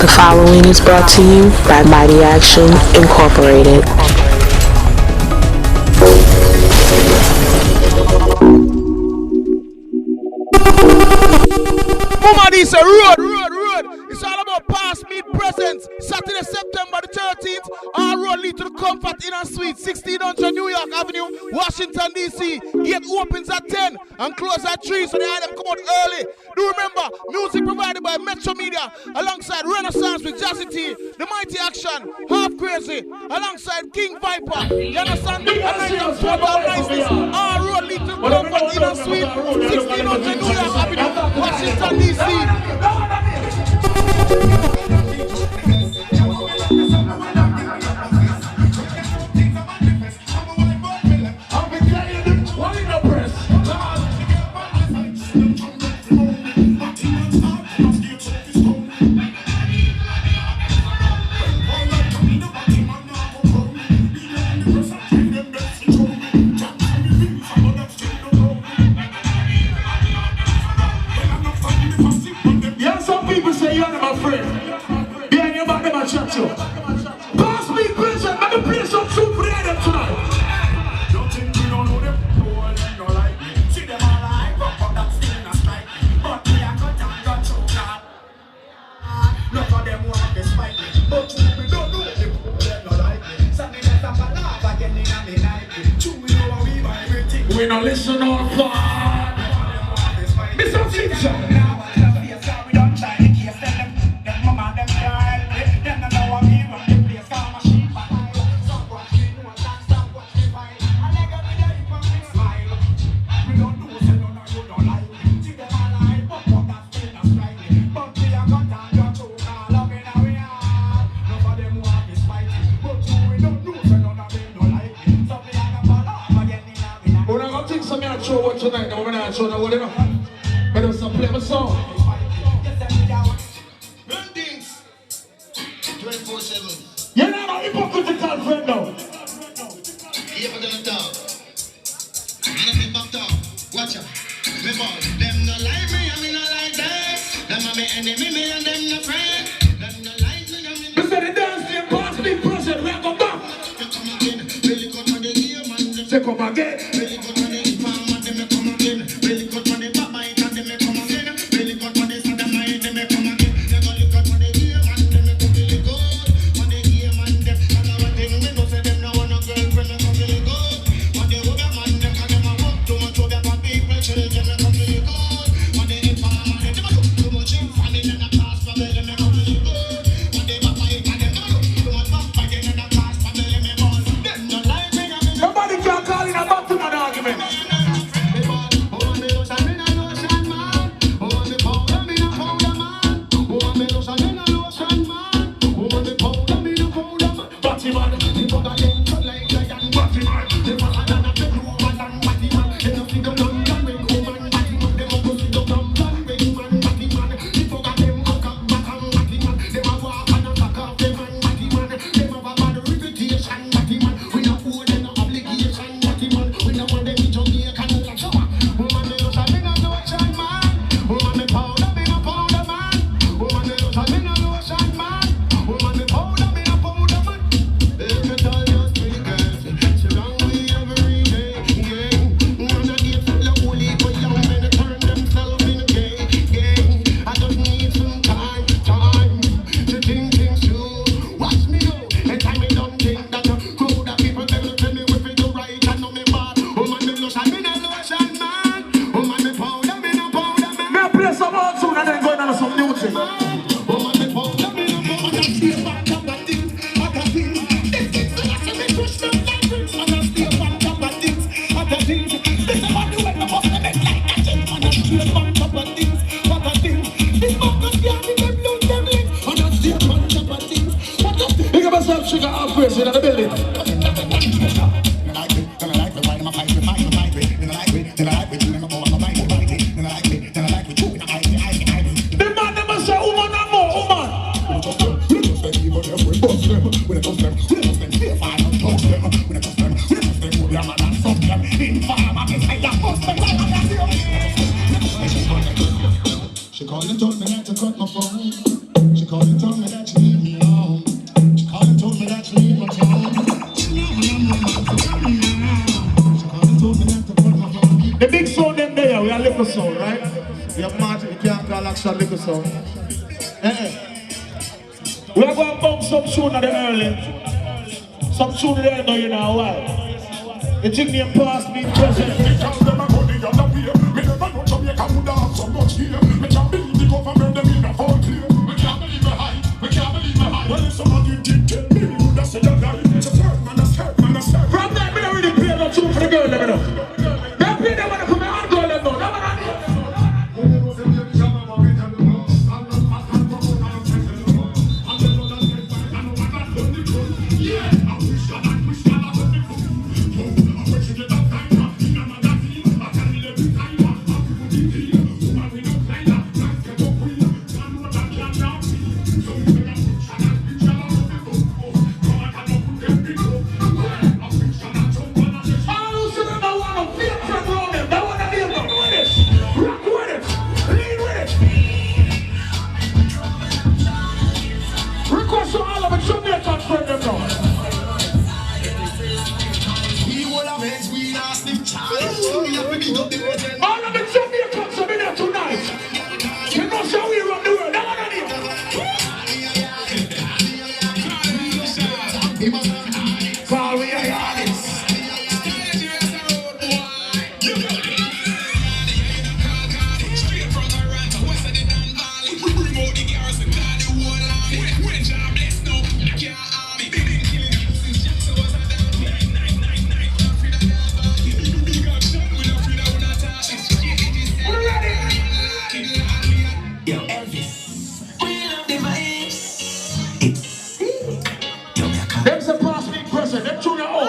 The following is brought to you by Mighty Action Incorporated. Mama, this a road. It's all about past meet presents. Saturday, September the 13th. Our road lead to the Comfort Inn and Suite, 1600 New York Avenue, Washington, D.C. Gate opens at 10 and close at 3, so the item come out early. Do remember, music provided by Metro Media, alongside Renaissance with Jazzy T, The Mighty Action, Half Crazy, alongside King Viper. You understand? And I just want to organize this. Our road lead to the Comfort Inn and Suite, 1600 New York Avenue, Washington, D.C. Pass me present, let me play some soup for them tonight. Don't think we don't know them, no one don't like me. See them all like, but that's still not strike me. But me, I cut and got choke that. None of them want to spite me. But we don't know them, they don't like me. Something that's up a laugh again in a me like me. True, we know how we buy everything. We don't listen on far. Mr. Simpson. Tonight, no, we're not sure that we're enough. But it's a play my song. Run things 24/7. You're not a hypocritical friend now. Here for the dog. And I'm back dog. Watch out. Me ball. Them no like me, and me no like them. Them are me enemy, me and them no friend. Them no like me, and me no. Listen, the dance team pass me present. We come back. You come again. Really cut on the ear, man. Say come again. Really cut on the farm, and them come again. Really cut on the back bite, and them come again. Really cut on the side of mine, them come again. They go look at on the ear, man. Them come really good. On the ear, man. Them and our thing we know say them no want no girlfriend. Them come really good. On the other man, them can them a walk too much over for people, children. Them come really good. On the farm, and them do too much in family, and a class family. Them come really good. On the back bite, and them do too much back bite, and a class family. Me ball. Them no like me, and me. Nobody can call in a back to an argument. Sugar outburst in the building. called and told me that you leave me alone. She called and told me that you leave my phone. The big sound them there, we are little sound, right? We have Martin, we can't call action little sound. We are going to bump some tune at the early. Some tune there now, you know why. The thing name past me present. Me can't them a go the other way. Me never know Jamaica would have so much here. Me can't believe the government them in a fall clear. Me can't believe me high, me can't believe me high. Well, if somebody did tell me, you would have said you're lying. It's a third man, a third man, a third. From there, me don't really play no tune for the girl, let me know. Don't play that one for my own girl, let me know. That one on here. All of the Jamaicans are in there tonight. You know how we run the world. That one on here. Call we are honest. There's a past me present. Them two your own.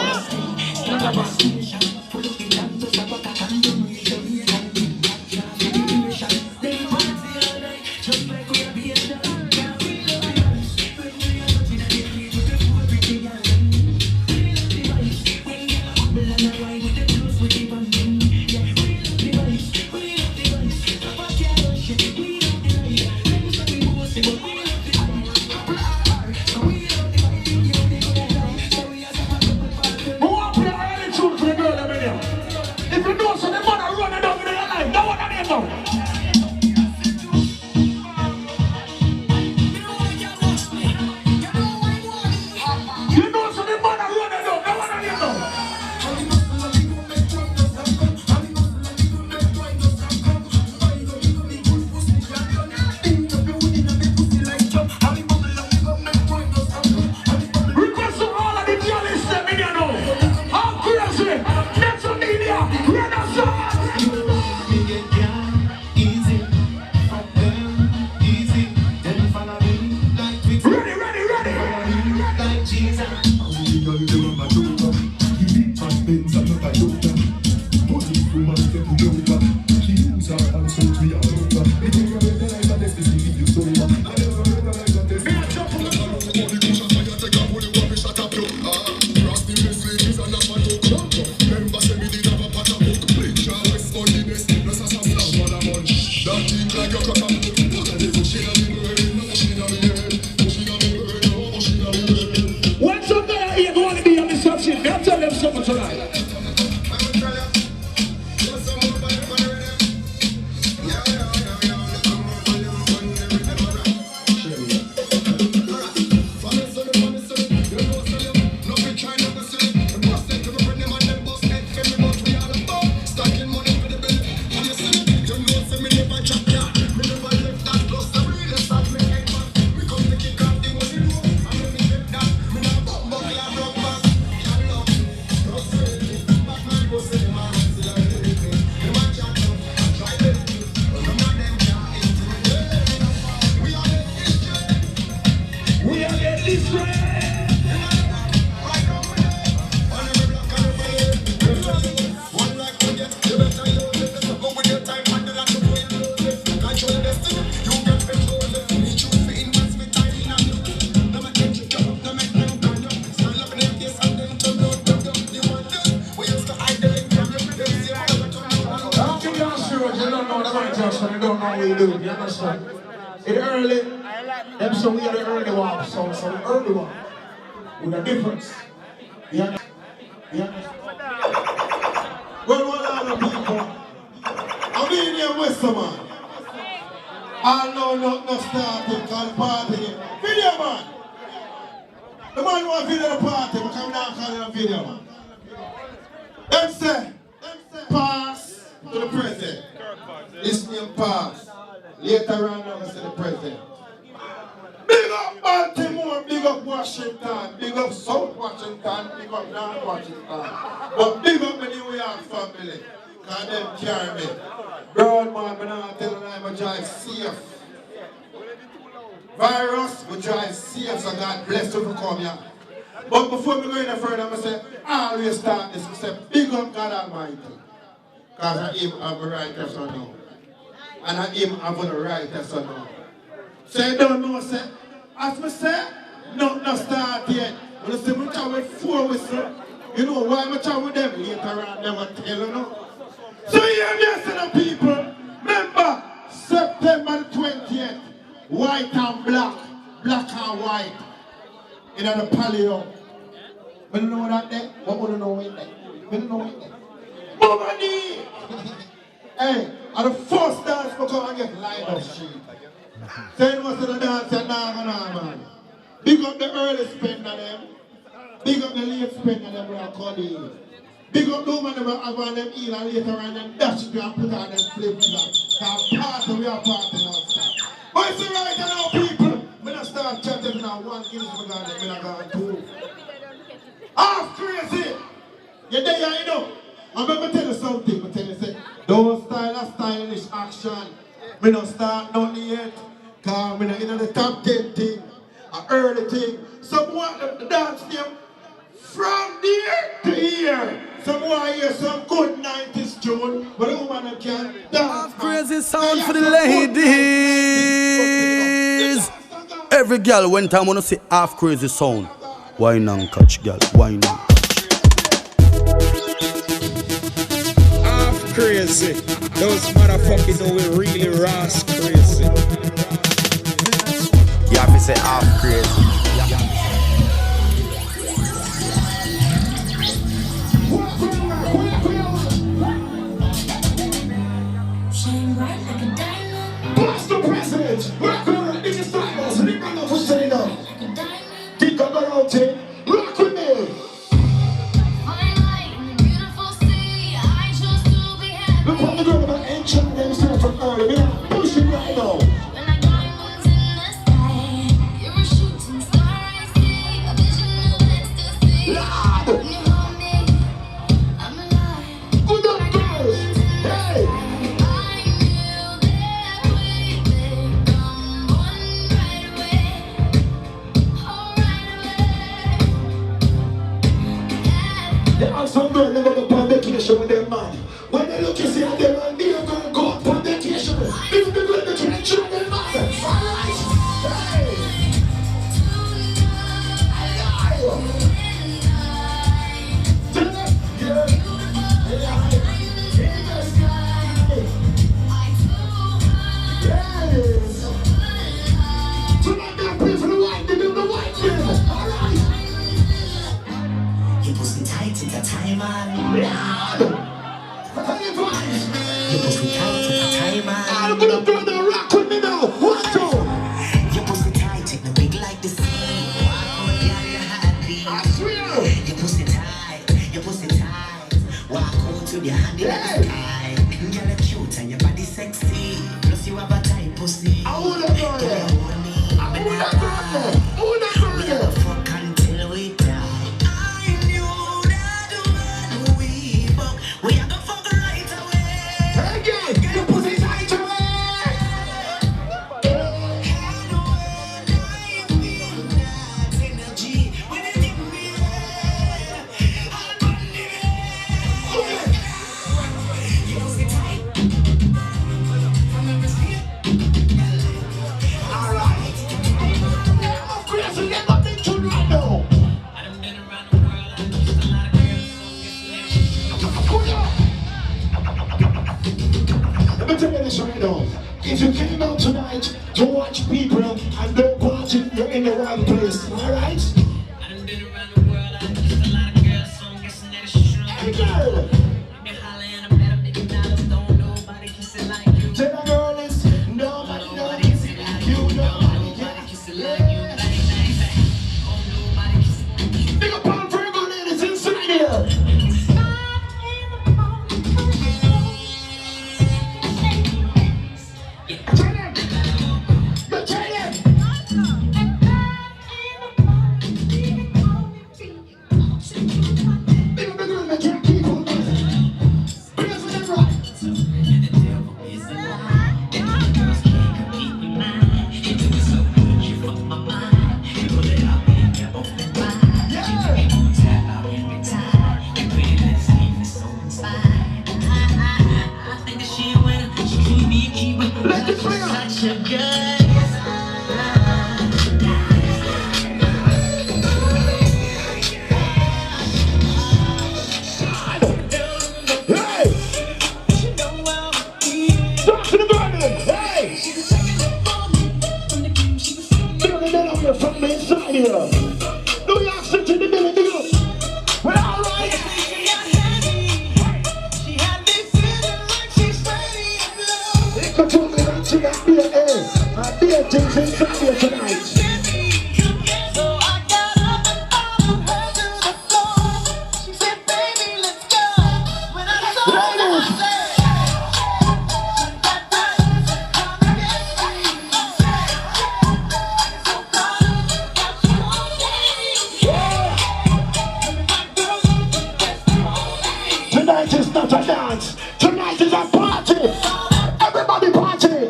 In the early, them so we are the early one, so the early one. With a difference. Yeah. Well, what are the people? I'm in here with someone. I know not starting, call the party. Video man! The man want video the party, but come down and call it a video man. Them say, pass to the president. This name pass. Later on, I'm going to say the president. Big up Baltimore, big up Washington, big up South Washington, big up North Washington. But big up the New York family, because them carry me. Broad man, I'm not telling them I drive safe. Virus, we drive safe, so God bless you for coming here. But before we go any further, I'm going to say, I always start this, I say, big up God Almighty. Because I him have the right yes or no. And I him have the right yes or no. Say, don't know, say, as I say, not start yet. When I say, we talk with 4 whistles, you know why we talk with them? Later on, they will tell you, no? So here, yes, people, remember, September the 20th, white and black and white, in the palio. We don't know that there, but we don't know it there. We don't know it there. Mama D! Hey, and the first dance for come and get lined up street. Say most of the dance and man. Big up the early spender them. Big up the late spender them we are calling. Big up the woman them have on them heel and later on them dash it and put on them flip-flops. Because party we are party non-stop. But it's right now people. When I start chatting now, one Guinness for God, I'm going to go 2. Half crazy! You're there, you know. I'm going to tell you something. I'm tell you, say, don't style a stylish action. We don't start nothing yet. Because we're in the top 10 thing, an early thing. Some want the dance them from there to here. Some want to hear some good 90s tune, but the woman can dance. Crazy sound for the ladies. Every girl when time wanna see half crazy sound. Why not catch girl? Why not? Half crazy. Those motherfuckers know we really rash crazy. You have to say half crazy. Shine bright like a diamond. Blast the president! Rock around in the styles, and even though we're saying up. Like a diamond. Think about it, rock with me! Fine light in the beautiful sea. I chose to be happy. Look what the girl about ancient them start from early, we are pushing right now. When like diamonds in the sky. You're a shooting star I see. A vision of ecstasy. Lord! When you hold me, I'm alive. Good up, girls! Hey! I knew that we'd become one right away. Oh, right away. There are some girls never go on vacation with their man. When they look, you see how their man, they're going to go on vacation. If they go to the church, their man. Alright! Hey! Your pussy tight, it's a time man. Your pussy tight, it's a time man. I'm gonna do the rock with me now. What Your pussy tight, it's big like the sea. Walk on, girl, you're happy. I swear. Your pussy tight, your pussy tight. Walk out to the hand in the sky. Girl, you're cute and your body sexy. Plus you have a tight pussy. I wanna go Girl, there. you want me. I wanna go there. I wanna go We there. gonna fuck until we die. I knew that when we fuck, we are gonna fuck right away. Again, get your pussy tight away. And when I feel that energy, when you give me I'll believe it. You pussy tight. night to watch people and don't party, you're in the wrong place. Alright? I done been around the world, I kissed a lot of girls, so I'm guessing that it's true. Hey girl! Been hollering, I bet $1 million, don't nobody kiss it like you. Tell the girl it's nobody, Nobody kiss it like you, nobody kiss it like you. Bang, bang, bang. Oh, nobody kiss it like you. Big up all Virgo ladies inside here. Tell them. Go tell them. Big up the girl that can't keep on dancing. Praise the right. The devil is a lie. Girls can't compete with mine. You do it so good, you fuck my mind. You pull it out and you open wide. You won't tap out every time. You put it in the sleeve, it's so inspired. I think that she a winner. She can be a keeper. Let it play out. Such a good. Hey! Talk to the girl then. Hey! Big up over from the inside here. New York City in the middle, big up. Well, alright. It could talk me right to that beer, eh? A beer things inside here tonight. Tonight is not a dance. Tonight is a party. Everybody party.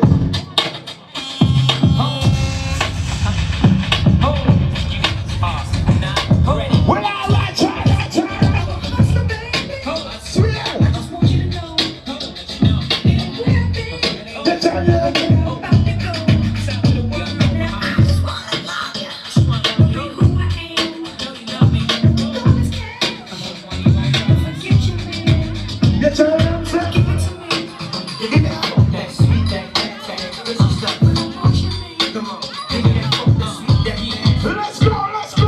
Well, all right, child. Swear. Get your hand. Get your hands up. Let's go, let's go.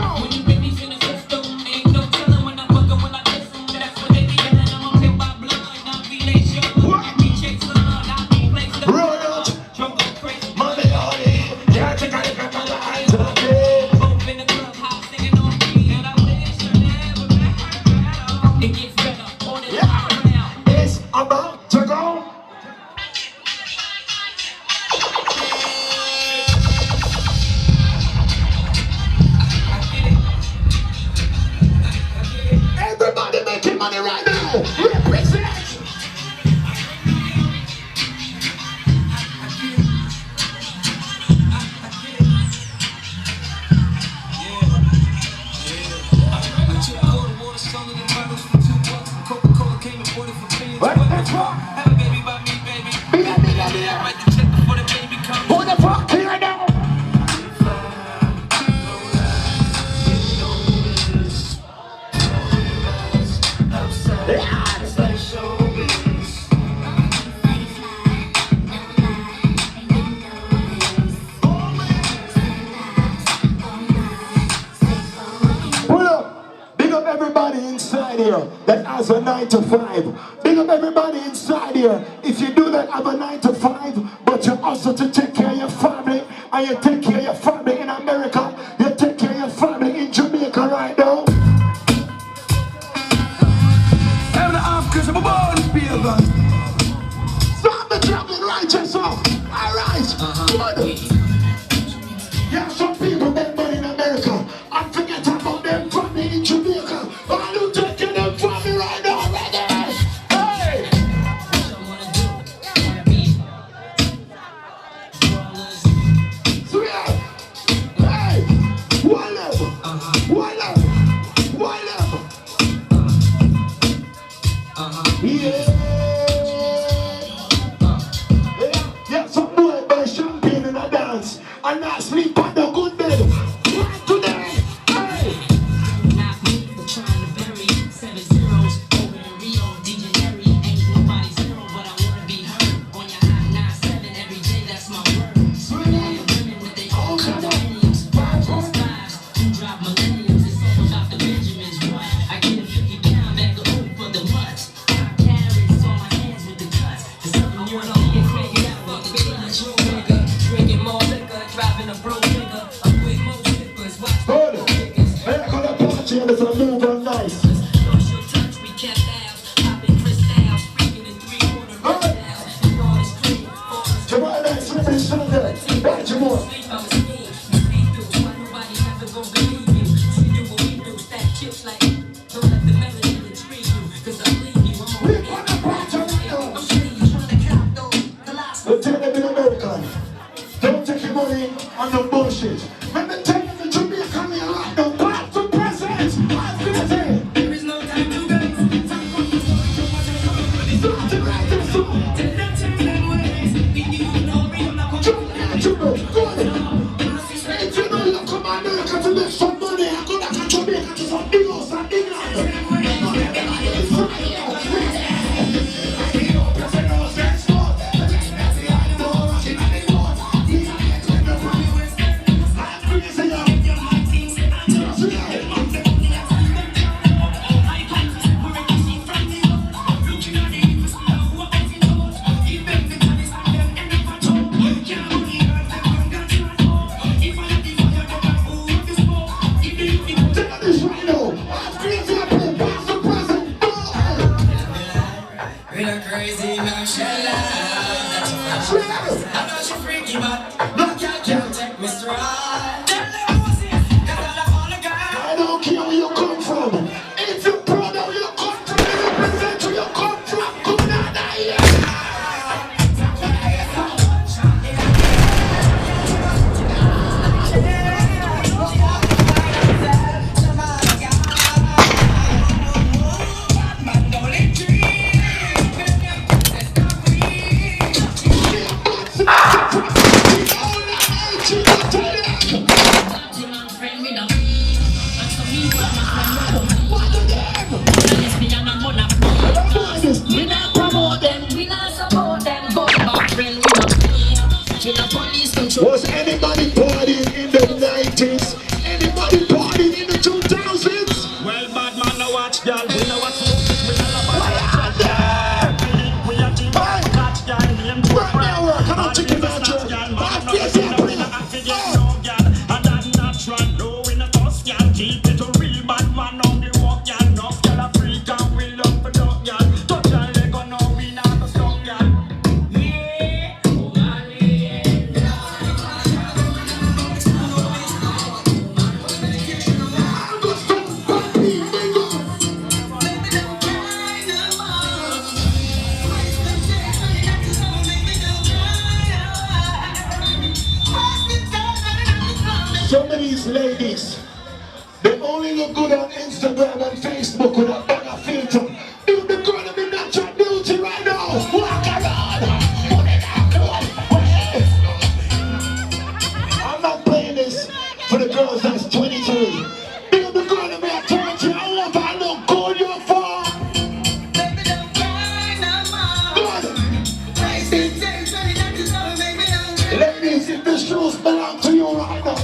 Roll out. Money on it. Yeah, take a look at my eyes on it. Yeah, it's about to go. Everybody making money right now. Represent. What the fuck? Who the fuck here now? Pull up. Big up everybody inside here that has a 9 to 5. Big up everybody inside here. If you do that, have a 9 to 5, but you also to take care of your family, and you take care of your family in America, you take care of your family in Jamaica right now. Have the half because I'm a ball gun. Stop the traveling righteous off. Alright. Yeah, some people make money in America and forget about them family in Jamaica. Are you taking them family right now already? Hey! Swear! Hey! One level! One level! One level! Yeah! Yeah, some boy buy champagne in a dance and not sleep on the good bed. Right today! Hey! Not me for trying to bury 7 zeros over in Rio de Janeiro. Ain't nobody zero, but I wanna be heard on your hot 9-7 every day. That's my word. a bro nigga. I'm with most shippers. Watch Good. Man, I call that party and it's a move on nice. social touch, we kept ours. Popping crystals, freaking in 3/4 crystals. The yard is clean. Tomorrow night, Slippery Sunday. Back to more. Sleep, I'm a scheme. You see through. Why nobody ever gon' believe you? We do what we do. Stack chips like don't let the melody intrigue you. Cause I believe you. I'm We on want to party right now. I'm sure you tryna cop those. The last But tell them in American, don't take your money on the bullshit. When they tell them the Jamaican, you're like, no, pass to present. What's gonna say? there is no time to waste. Time for the story to watch it come. Start to write this song. Tell them turn them ways. We give you no real not Jump down, Juno. Go ahead. Hey, Juno, you come on, America to make some money. I go back to Jamaica to some deals and England. We not crazy, no shell out. I know she freaky, but no girl can take me stride. Tell them who's it, 'cause I wanna go. I don't care where you come from. If you're proud of your country, you represent where you come from. Come down here. We not promote them, we not support them, but back friend we not we not police control. Was anybody partying in the 90s? Anybody partying in the 2000s? Well, bad man, no watch, girl. We know what's up. We know about we are team. Catch girl, name to Right now, work. I don't think about you. I feel something. And that natural, no, we not toss, girl. Keep it a real bad man on the walk, girl. No, girl, a freak and we love for dog, girl. Touch your leg on, no, we not a stop, girl. Some of these ladies, they only look good on Instagram and Facebook with a bag of filter. Do the girl of the natural beauty right now. Walk around. Put it out, I'm not playing this for the girls that's 23. Do the girl of me at 30. I want to look good you're for. Good. Ladies, if the shoes belong to you right now.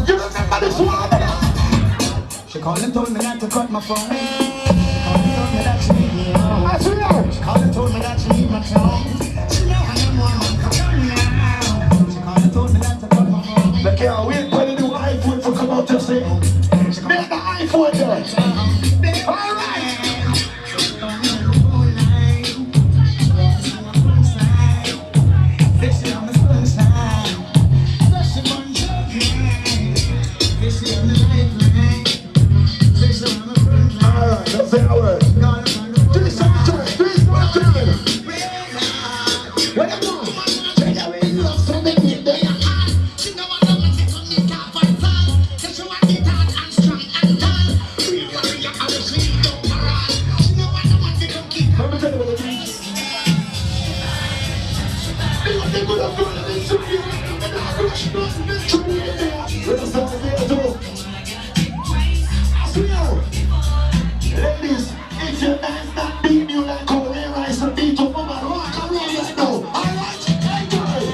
You remember this one? She called and told me not to cut my phone. She called and told me that she need me home. I swear. She called and told me that she need my phone. She know I am one man. She called and told me not to cut my phone. They can't wait for the new iPhone to come out to say, make the iPhone there. All right. All right, that's the word. Do it sometime. Do it sometime. What am I? Take away love from the people. Let me tell you what it means. They want to go to front of the studio, and I rush across the studio there. Let us have a day too. I swear. Ladies, if your man's not beating you like how they rise and beat up, woman, walk around right now. All right? Hey, girl.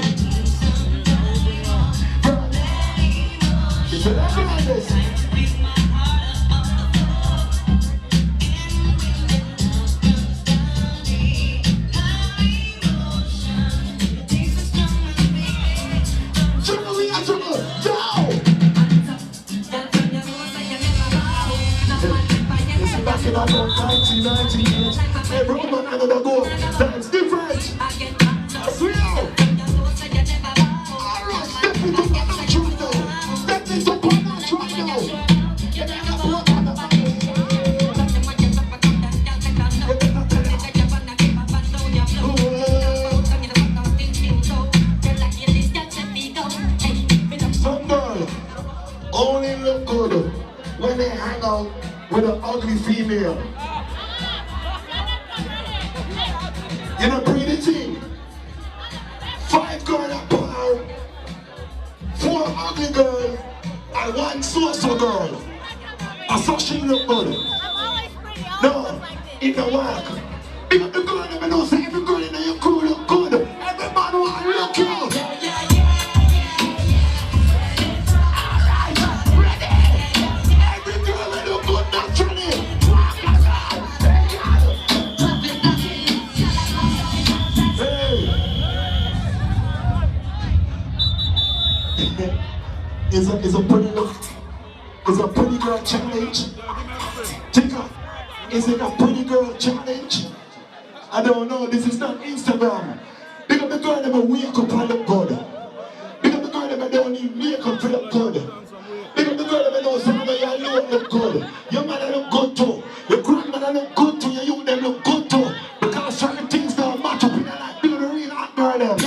Back in about 1998, every woman I never go, times different. I swear. Alright, step into financial now. Step into financial now. Some girl only look good when they hang out with an ugly female. You know, pretty thing. 5 girls at par, 4 ugly girls, and 1 so-so girl. I saw she look good. No, it don't work. Because the girl never knows every girl in your crew look good. Every man want to look you. Is a pretty girl challenge. Tika, is it a pretty girl challenge? I don't know, this is not Instagram. Because the girl never wake up and look good. Because the girl never don't need makeup to look good. Because the girl never knows some of your alone look good. Your man look good too. Your grandmother look good too. Your youth them look good too. Because certain things don't match up in their life. Because the real hot girl them.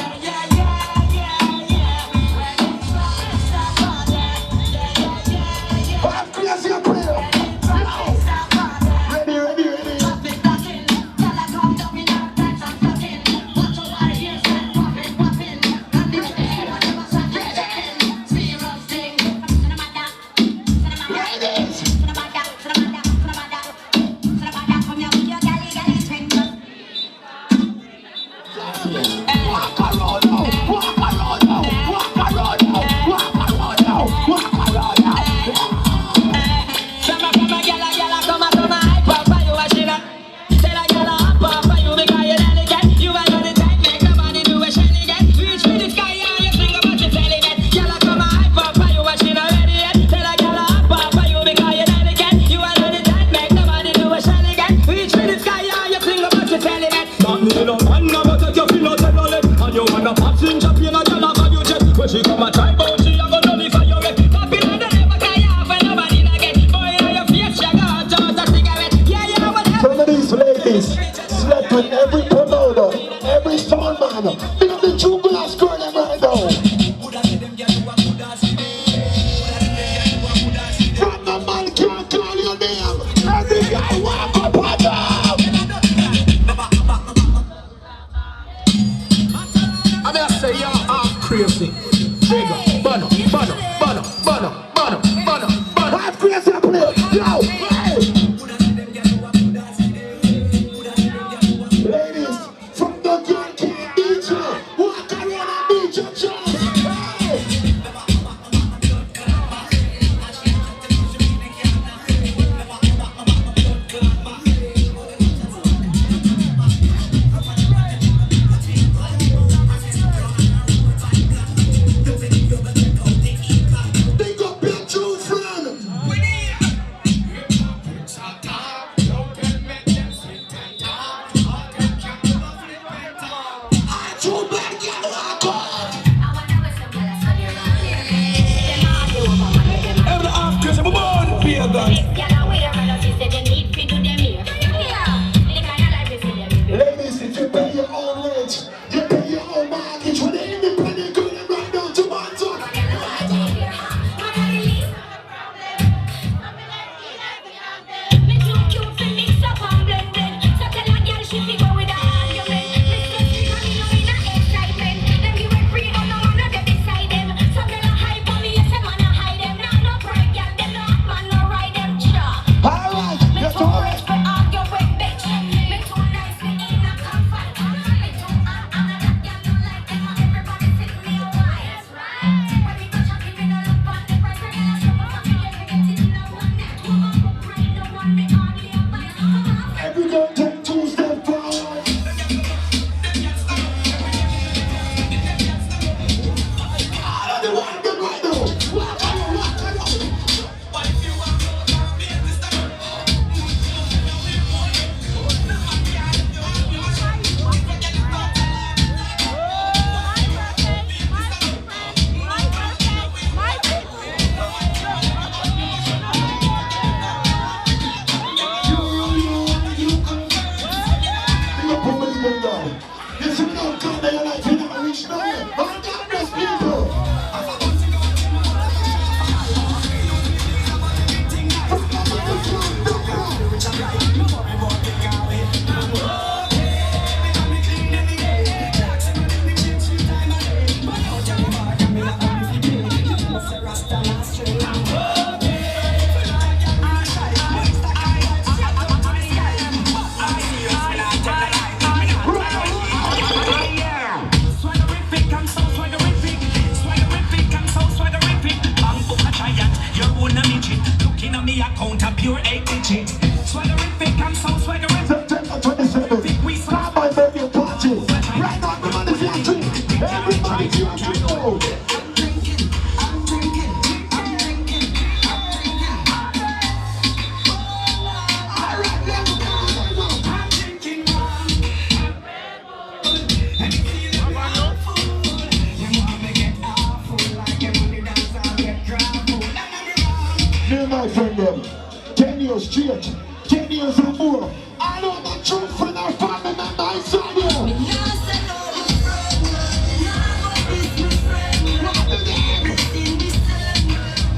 years straight, 10 years or more. I know my true friend or family member inside here.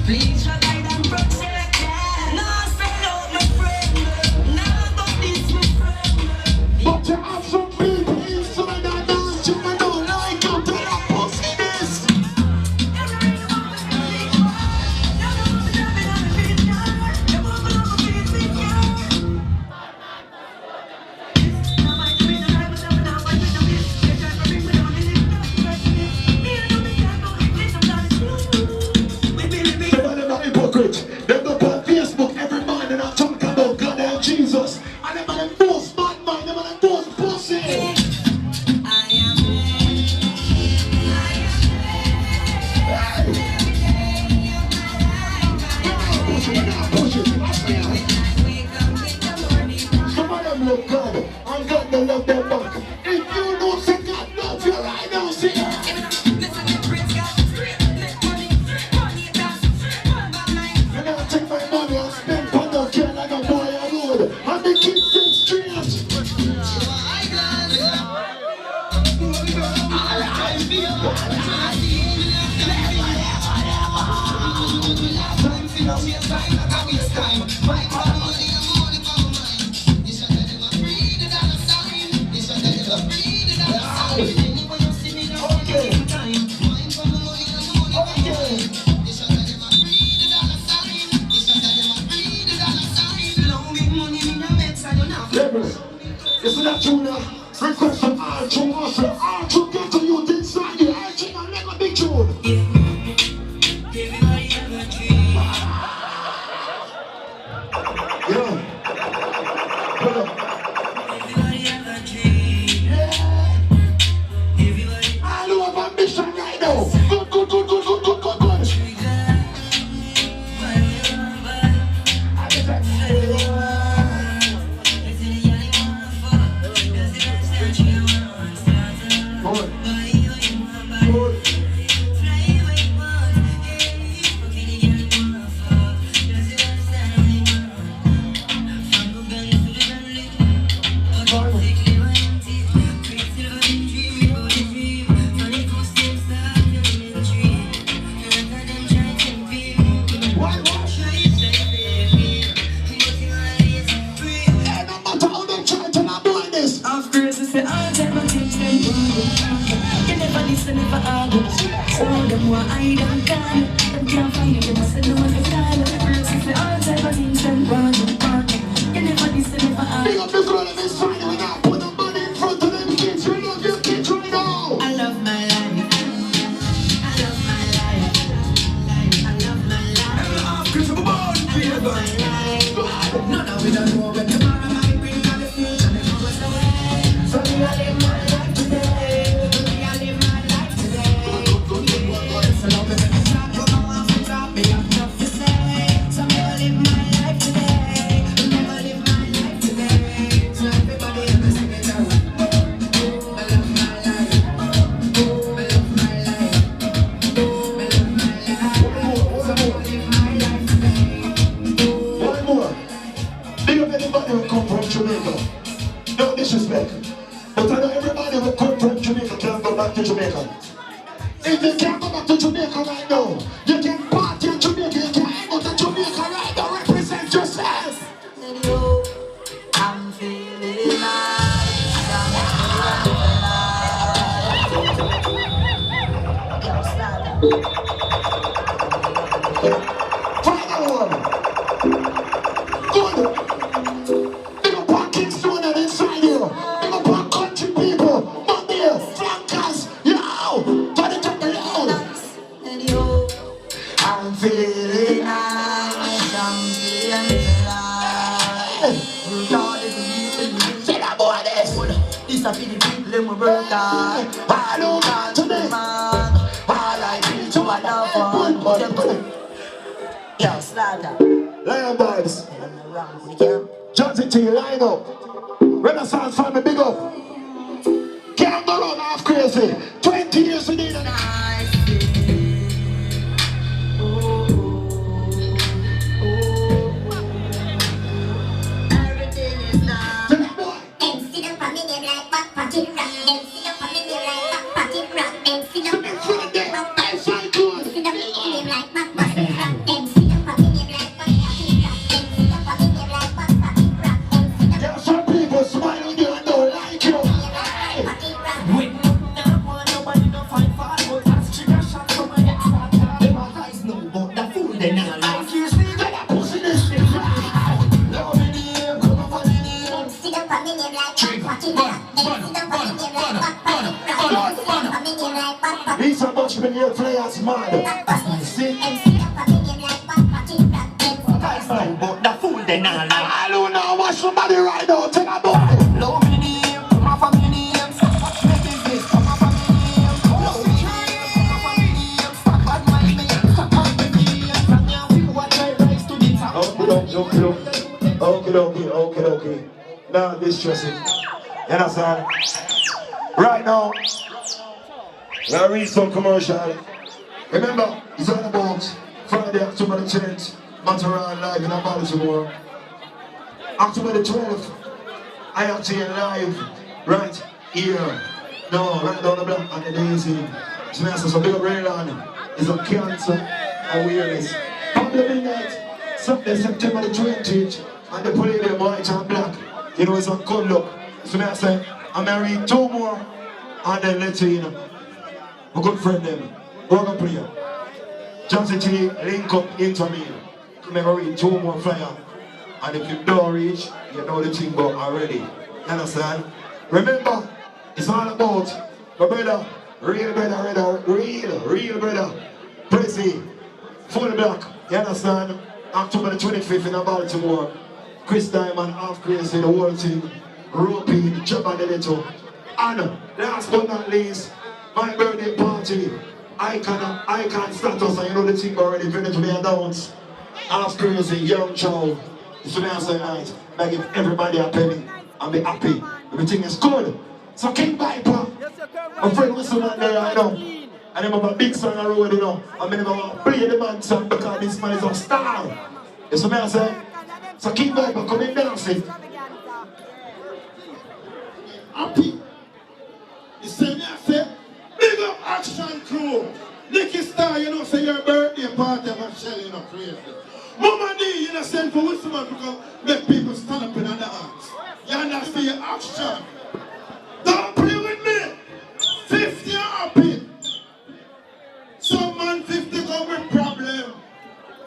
Please try and protect. No, send out my friend. No, but this my friend. But you have some people inside that dance you don't like you to that pussiness. Them are hypocrite. They go on Facebook every morning and talk about God and Jesus. And them are the most bad man, them are the most pussy. Some of them love God, and God don't love them back. If you don't say God loves you right now, see you never take my money and spend on the care like a boy I road. And they keep them straight. Levels. Isn't that true now? Request from R2 also. R2 get to you inside you. R2 can make a big tune. Yeah. Hold up. I know of ambition right now. Good, good, good, good, good, good, good, good. If you can't go back to Jamaica right now, you can party in Jamaica, you can't go to Jamaica right now, represent yourself. I'm feeling nice. Final one. Good. Big up on Kingston and inside here. Big up on country people. Monday, flankers. Yo, turn it up loud. I'm feeling nice. I'm feeling nice. Say that boy this. This a for the people in my brother. Hello, man, today. All I need to another. Yo, Slaughter. Lion boys. Wrong with you. Johnson T, line up. Renaissance family, big up. Can't go run half crazy. 20 years we need a Nice. There are some people smiling there and don't like you. When no one, nobody don't fight for, but that's trigger shot from my head. Them a guys know about the fool they not like. You see that pussy this thing. Love me name, come up on the name. These are much many players, man. See? Guys know about the fool they not like. I don't know what somebody right now. Take a boy. Love me name, come off of me name. Watch me business, come off of me name. Love me name, come off of me name. Fuck bad mind, me fuck bad me. From now we watch my rise to the top. Okay. Now distressing. You understand? Right now, we'll read some commercial. Remember, it's all about Friday, October the 10th, Mataran live in Baltimore. October the 12th, IRTN live right here. No, right down the block at the Daisy. So that's a big Rayland. It's a cancer awareness. Public midnight, Sunday, September the 20th, and the police them white and black. You know, it's a good look. So that's it. I'm married 2 more, and then let's see, you know, my good friend them, Rogan Player. Johnson T, link up into me. Come here, read 2 more flyer. And if you don't reach, you know the thing about already. You understand? Remember, it's all about my brother, real brother, real brother. Prezi, full black. You understand? October the 25th in Baltimore. Chris Diamond, Half Crazy, the whole team. Ropey, Jabba the Little. And last but not least, my birthday party. Icon status, and you know the thing already ready to be announced. Half Crazy, young child. It's the answer night. I give everybody a penny and be happy. Everything is good. So King Viper, my friend Whistleman there, I know. And I'm a big song on the road, you know. I mean, I want to play the man song because this man is a star. You see what I'm saying? So King Viper, come in dancing. Happy. You see me, I say, big up Action Crew. Nicky Star, you know, say your birthday party, I'm shelling, you know, crazy. Mama D, you know, send for Whistleman because make people stand up in the dance. You understand your action? Don't play with me. 50 are happy. Some man 50 come with problem.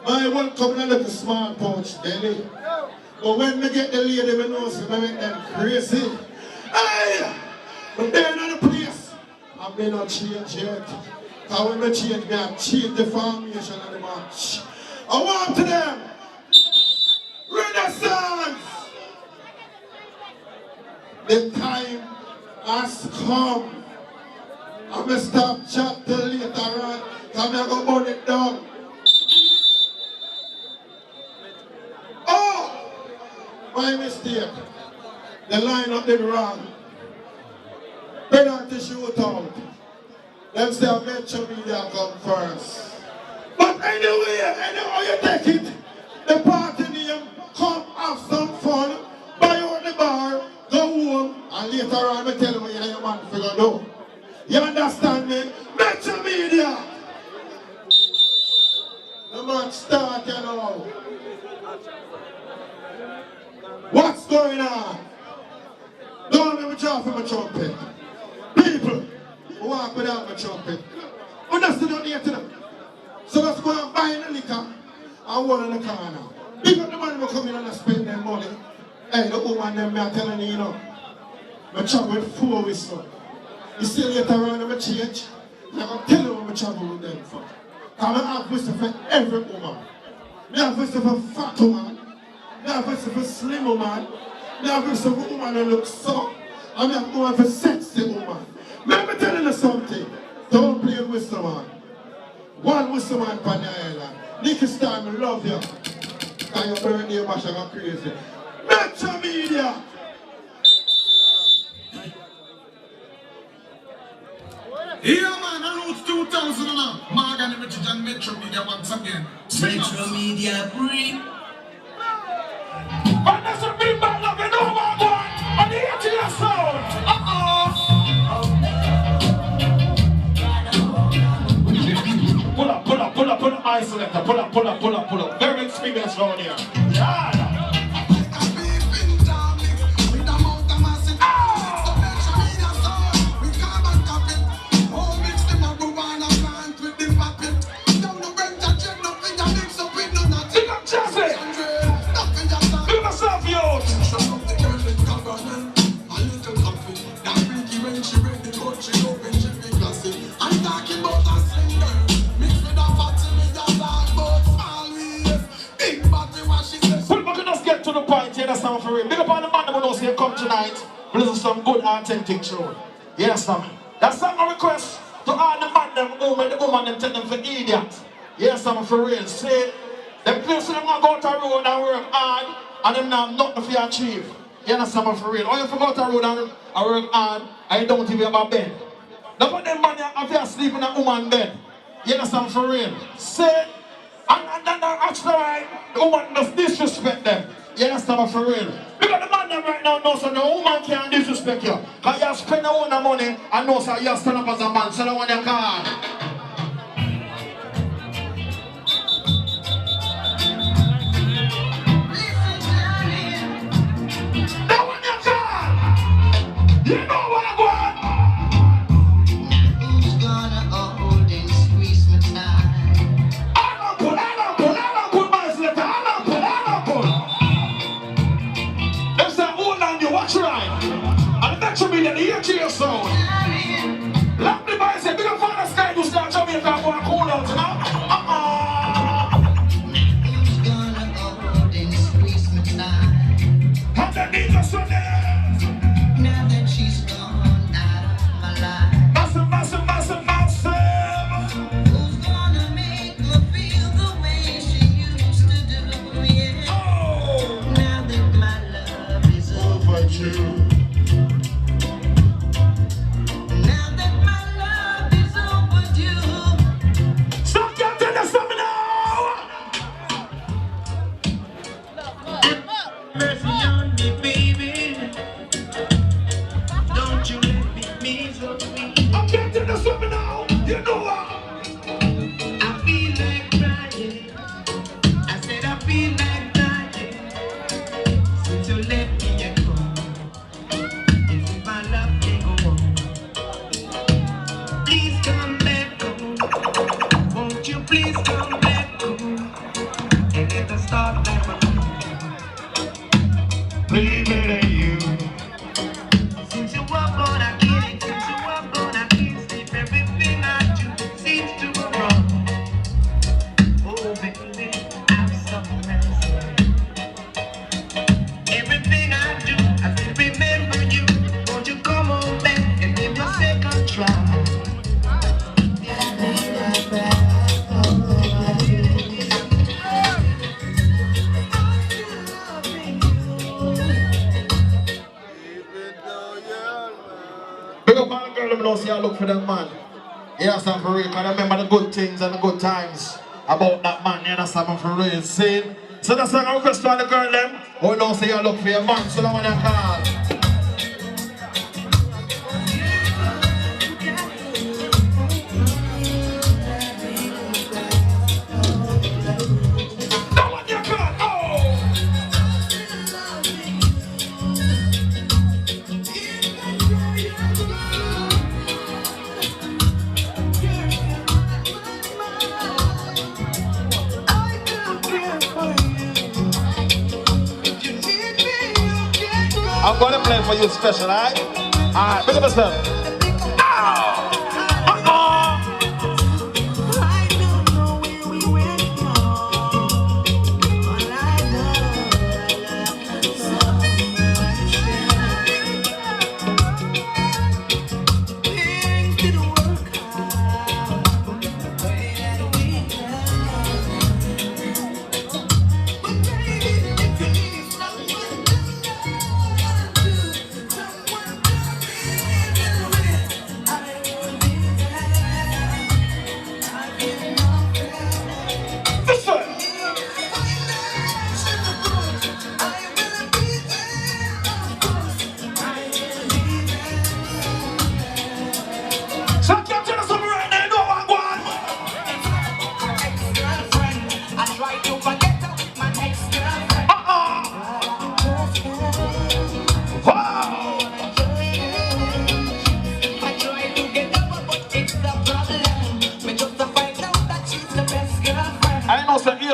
My one come in a little small pouch, belly. But when me get the lady, me know so me make them crazy. Hey! But they're not the place. I may not change yet. Because when I change, me I change the formation of the match. I want to them Renaissance. The time has come. I'm going to stop chat till later on. I'm going to burn it down. Oh! My mistake. The lineup did wrong. Penalty shootout. Them say I Metro Media come first. But anyway, anyhow you take it, the party name, come have some fun, buy out the bar, go home, and later on I tell you what your man figure do. You understand me? Metro Media! The match start, you know. What's going on? Don't let me draw for my trumpet. People who walk without my trumpet. Who doesn't don't hear to them? So let's go and buy the liquor and hold in the corner. Big up the man who come in and spend their money. Hey, the woman them, I'm telling you, you know, I travel with 4 whistles. You see later on, I'm change. I'm going to tell you what I travel with them for. Because I have whistle for every woman. I have whistle for fat woman. I have whistle for slim woman. I have whistle for woman who looks soft. And I have one for sexy woman. Let me tell you something. Don't play with whistle man. One whistle man on the island. Nicky Star, I love you. Because your birthday bash I go crazy. Metro Media! Yeah man, I Roots 2000 now. Morgan Richard and Metro Media once again. Metro Media bring. And that's a big bad love, you know about what? On the ATL sound. Pull up. my selector. Pull up, pull up, pull up, pull up. Very experienced round here. Yeah. For real. Big up on the man that knows here come tonight. We listen to some good authentic tune. Yes, sir. That's some request to all the man them who made the woman them tell them for idiot. Yes, sir, for real. Say them place them gonna go to the road and work hard and them not nothing for achieve. You understand for real? Or you forgot the road and work hard and you don't even have a bed. Now put them man have you sleep in a woman bed. You understand for real? Say and then actually the woman must disrespect them. You understand for real? Because the man right now knows that no woman can't disrespect you. Because you spend your own money and knows that you stand up as a man, so that one you can't. That one you can't. You know what I want. Who's gonna hold and squeeze me tight? I don't pull my slitter. I don't pull. Watch right. And that should be the ear to your soul. Love the boy say, big up on the sky to start Jamaica and go and cool out, you know? Who's gonna hold and squeeze me tight? Underneath the sun now that she's gone out of my life. Massive. Who's gonna make her feel the way she used to do, yeah? Oh. Now that my love is over you. Now that my love is overdue. Stop getting this up now. Mercy on me, baby. Don't you let me be so sweet. I'm getting this up now. You know what? I feel like crying. I said I feel like dying. Since you let me go. My love can go on. Please come back home. Won't you please come back home? And let us start back home. Leave it at you. Since you walk on, I can't. Since you walk on, I can't sleep. Everything I do seems to go wrong. Oh, baby, I'm so messy. Everything I do, I still remember you. Won't you come on back and give me a second try? Big up all the girl who see I look for that man. You understand for real? Because I remember the good things and the good times about that man. You understand for real? See? So that's why I request to all the girl them who don't say you look for your man. So that one you call. I'm gonna play for you special, alright? Alright, big up yourself.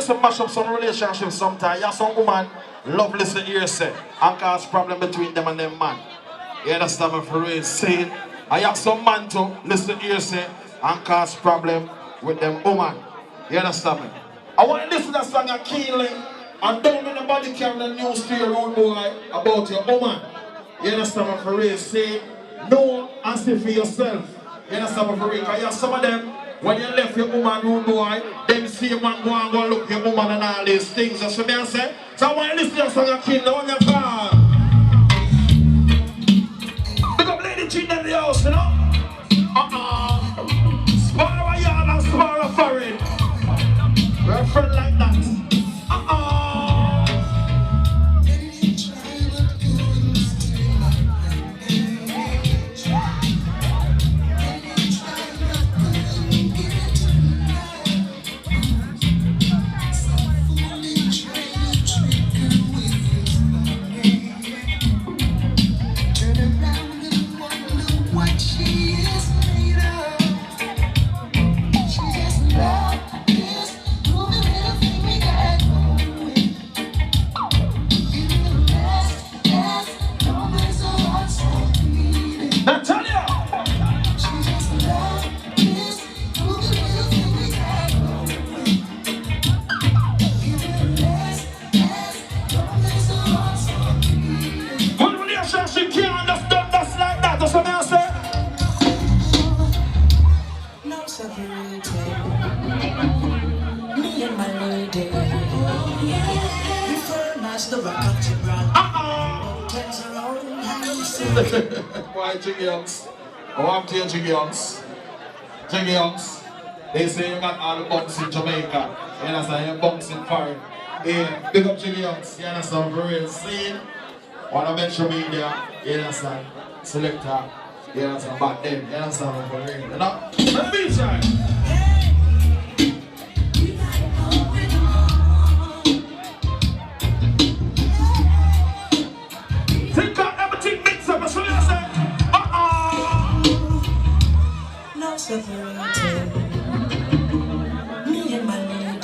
to mash up some relationships sometimes. You have some woman love listen hearsay and cause problem between them and them man. You understand me for real? Saying, I have some man to listen hearsay and cause problem with them woman. You understand me? I want to listen to that song of keenly and don't let nobody carry the news to your own boy about your woman. You understand me for real? Say no and say for yourself. You understand me for real? Because you have some of them, when you left your woman room boy, them see a man go and go look your woman and all these things. That's what I say. So I want to listen to that song of keenly on your car. Big up Lady Jean in the house, you know? Spar a yard and spar a foreign. We're a friend like that. Why Jiggy Youngs? Oh, I'm to you, Jiggy Youngs. Jiggy Youngs. They say you got all the bunks in Jamaica. You understand? You bunks in foreign. Yeah, big up Jiggy Youngs. You understand? For real. See? Wanna mention media. You understand? Selector. You understand? Back then. You understand? For real. You know? Let me try. Think of everything mixed up. That's what you say. No separated. Me and my lady.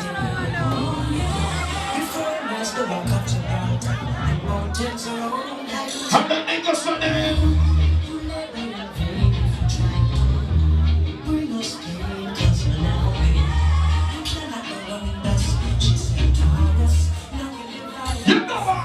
Before I was the walk up to Gibraltar, and mountains are rolling high. And the niggas on them. You never leave for trying to bring us pain, 'cause now you cannot go on us. She said to us, now we live high. You know what?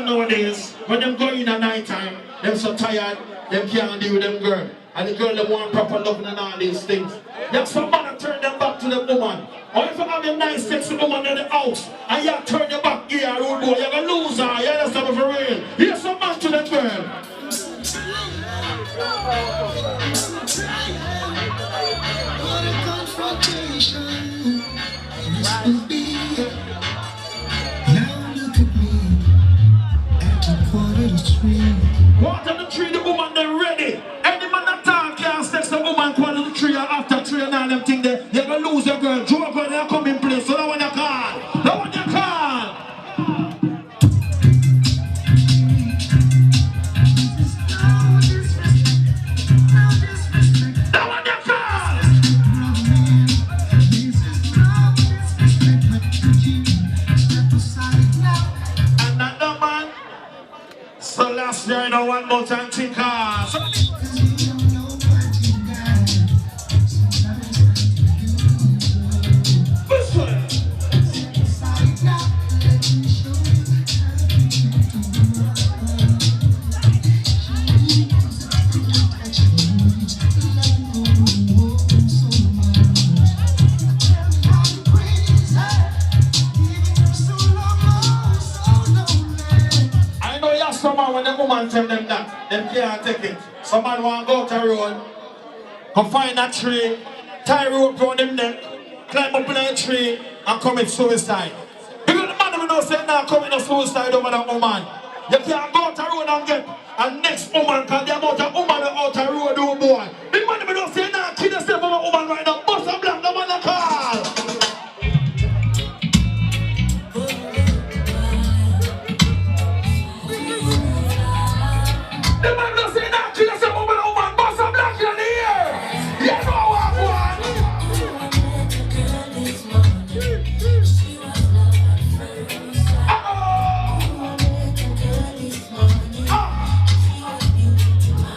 nowadays, when them go in at night time, them so tired, them can't deal with them girl. And the girl them want proper loving and all these things. You have some man that turn them back to the woman. Or if you have a nice sexy woman in the house and you turn your back here, rude boy, you're gonna lose her. You understand for real? Here's some man to the girl. What a confrontation this will be. Now look at me at the 2:45. Quarter to 3, the woman they ready. Any man that talk can't sex the woman quarter to 3 or after 3 and all them things there. You're gonna lose your girl. Joe girl, they come in place. So that one you call. That one you call. So last year, I know one more time, Tinker. This way. Someone when the woman tell them that, them can't take it. Someone want to go to the road, come find that tree, tie rope around them neck, climb up in that tree and commit suicide. Because the man who don't say now commit suicide over that woman. You can't go to the road and get a next woman because the amount of woman out the road, oh boy. The man who don't say now kill yourself over a woman right now, bust a black, the man a call. The man does say that kill yourself over a woman, bust a black in the air. You know what, boy?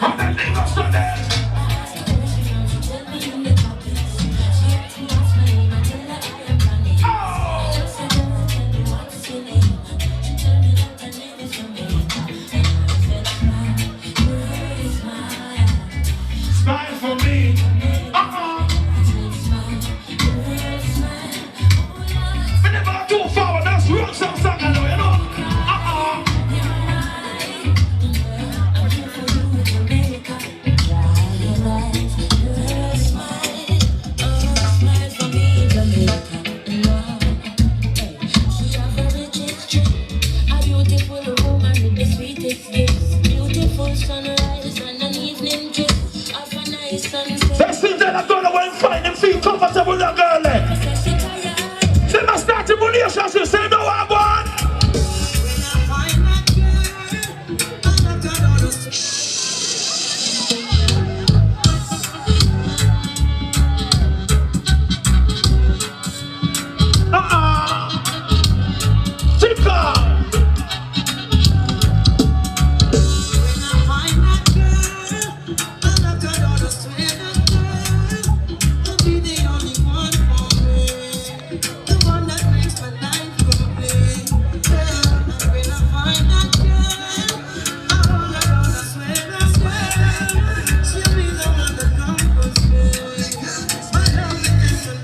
And the niggas are there. Smile for me. We never too forward, that's rock some song, you know. A beautiful woman with the sweetest gifts, beautiful sunrise and an evening trip of a nice sunset. They seem that girl when find them feel comfortable with that girl there. They must start the relationship, say no I want.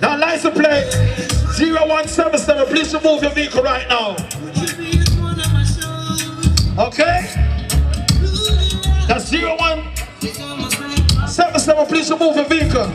Now license plate 0177, please remove your vehicle right now. Okay? That's 0177, please remove your vehicle.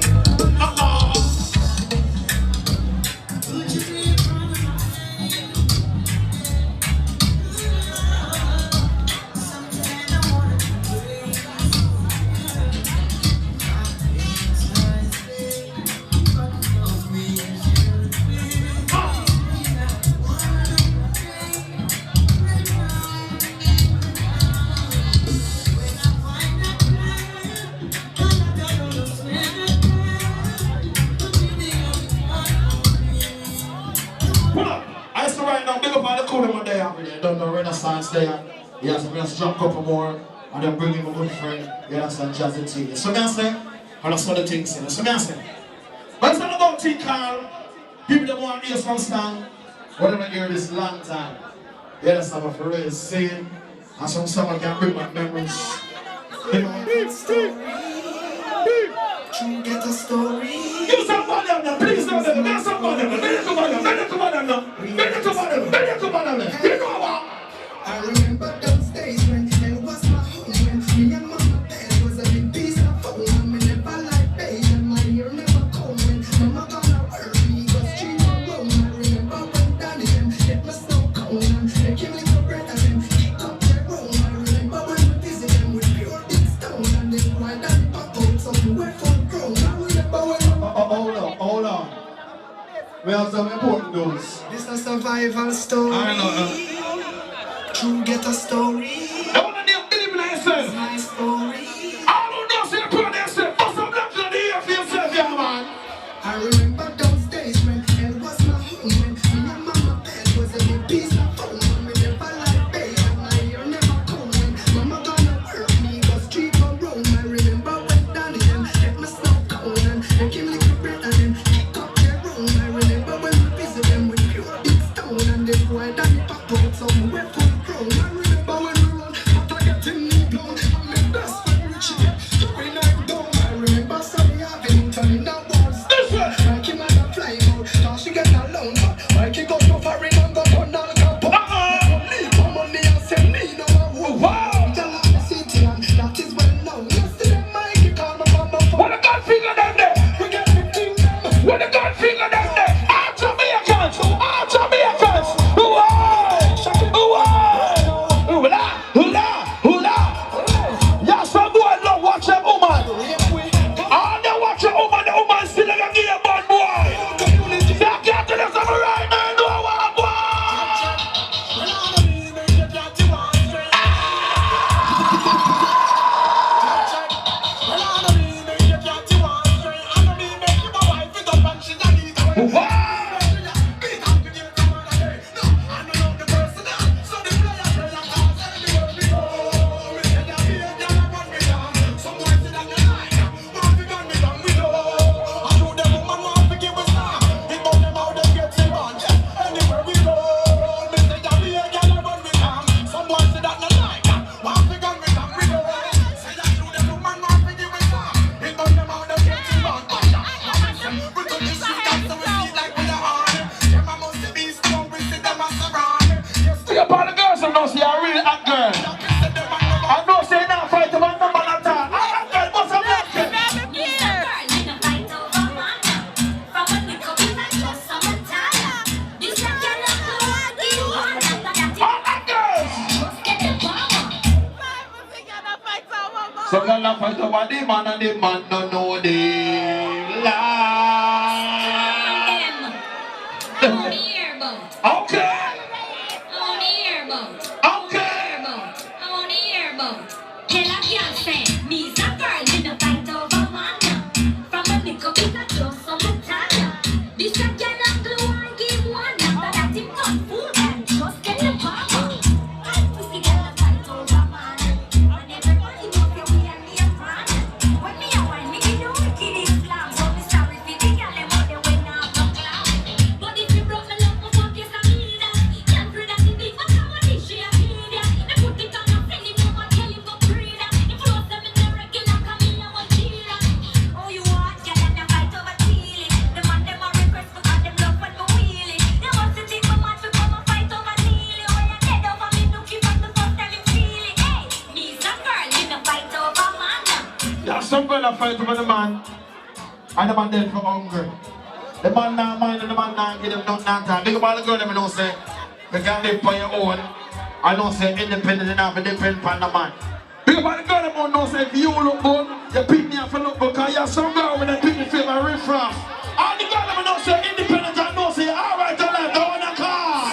I used to right now, big up on the cool one there. Done the Renaissance there. Yes, we're going to drop a couple more and then bring in my good friend. Yes, and Jazzy T. So I say, and that's what the things say. So I say, but it's not about T. Carl. People that want to hear some song, what do I hear this long time? Yes, I'm for real saying, And some summer can bring back memories. You know? Get a story. You somebody on them, please don't let them. There's somebody on them. Let it come on them. Let it come on them. Let it come on them. Let it come on them. You know what? I remember those days when it was my home, when me and mama bed was a big piece of foam. And me never like paid and my ear never cold. When mama gonna work me, go street or roam. I remember when Danny them let me snow cone and they give me the bread and them kick up their room. I remember when we visit them with pure big stone and then wild and pop out something wet for grown. I remember when Hold on. We have some important news. this a survival story. I know. True get a story. Don't let them believe in yourself. My story. I don't know, say put on yourself. Put some black on the ear for yourself, yeah, man. I remember those days when hell was my home. When me and mama bed was a big piece of foam. And me never like paid and my ear never come. When mama gonna work me, go street or roam. I remember when Danny them let me snow cone and they give me the bread and then kick up their room. I remember when we visit them with pure big stone and then wild and pop out some wet full grown. I remember when we run, but I get in me blown. And my best friend Richie get going like down. I remember Sunny having turning that walls. Like him and a flying out, now she get alone. Like he go to foreign and go on all camp. Leave for money and send me no more. Wow! Tell her the city and that is well known. Yesterday Mikey called me from my phone. What a God finger down there? We get the king them. What a God finger down there? All Jamaicans! All Jamaicans! Hooah! Hooah! Hoolah! Hoolah! Hoolah! Yeah, some boy love watch them woman. All they watch them woman, the woman still like a game bad boy. They can't tell us something right now, no one boy. See up all the girls who know see a real hot girl. I know say now fight to my number at all. I hot girl must have left it. All hot girls. So girl a fight over the man and the man don't know the lie. Okay. Some girl a fight over the man, and the man dead for hunger. The man not mind and the man not give them nothing at all. Big up all the girl them know say, you can live on your own. I don't say independent enough to depend on the man. Big up all the girl them know say, if you look good, you pick me up for look good, because you have some girl when they pick me feel my riff-raff. All the girl them know say, independent and know say, alright, I like, don't want a car.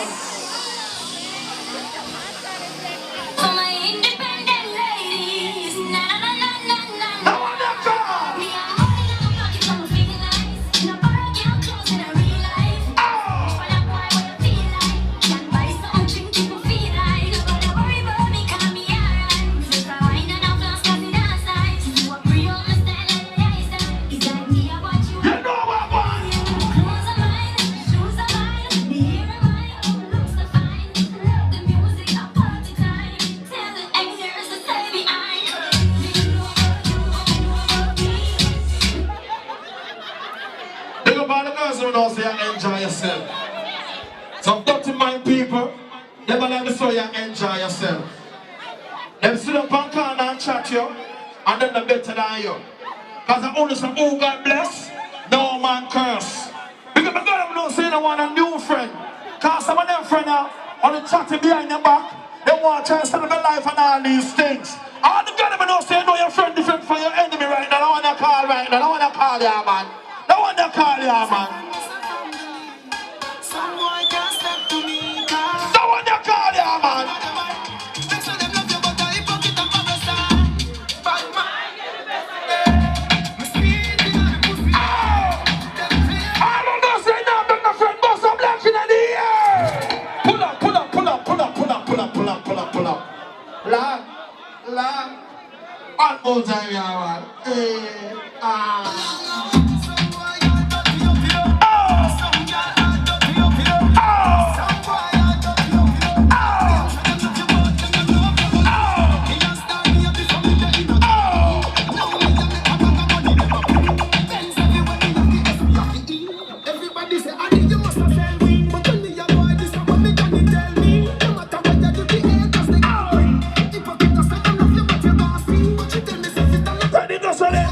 For my independent ladies, na na na na na na. Don't want a car. Me a holding on my pocket from a big life. No borrow girl clothes in a real life. For that boy, what you feel like? Can buy something, drink if you feel like. No gotta worry about me, 'cause me alright. Just a wine and a flask 'cause it dance nice. You a real enjoy yourself. Some dirty mind people, they don't like to show you enjoy yourself. Them sit up on corner and chat you, and then they're better than you. Because I only say, oh God bless, no man curse. Because my God, I'm not saying I want a new friend. Because some of them friends are on the chatting behind your back. They want to try to celebrate life and all these things. All the God, I'm not saying, no, your friend different from your enemy right now. I want to call right now. I want to call you, man. I want to call you, man. Some boy can't step to me, cause I want to call you, man. make sure them love you, but I hypocrite and parasite. Bad mind, me speed in the pussy. I don't know, say now, but my friend, bust some black in the air. Pull up, pull up, pull up, pull up, pull up, pull up, pull up, pull up, pull up. Lord, Lord, all old time, yeah, man. Some boy got dirty up here. Some girl got dirty up here. Some boy got dirty up here. Them love you, but them don't love you. He just start me up before me get in a now me and me have a money never pay. Benz everywhere me have the S, me have the E. Everybody say, I think you must have failed me. But tell me a boy, this is what me gonna tell me. No matter what you do, the haters they can't win. Hypocrite say them love you, but you can't see. But you tell me say it's a lot. Ready to sell it?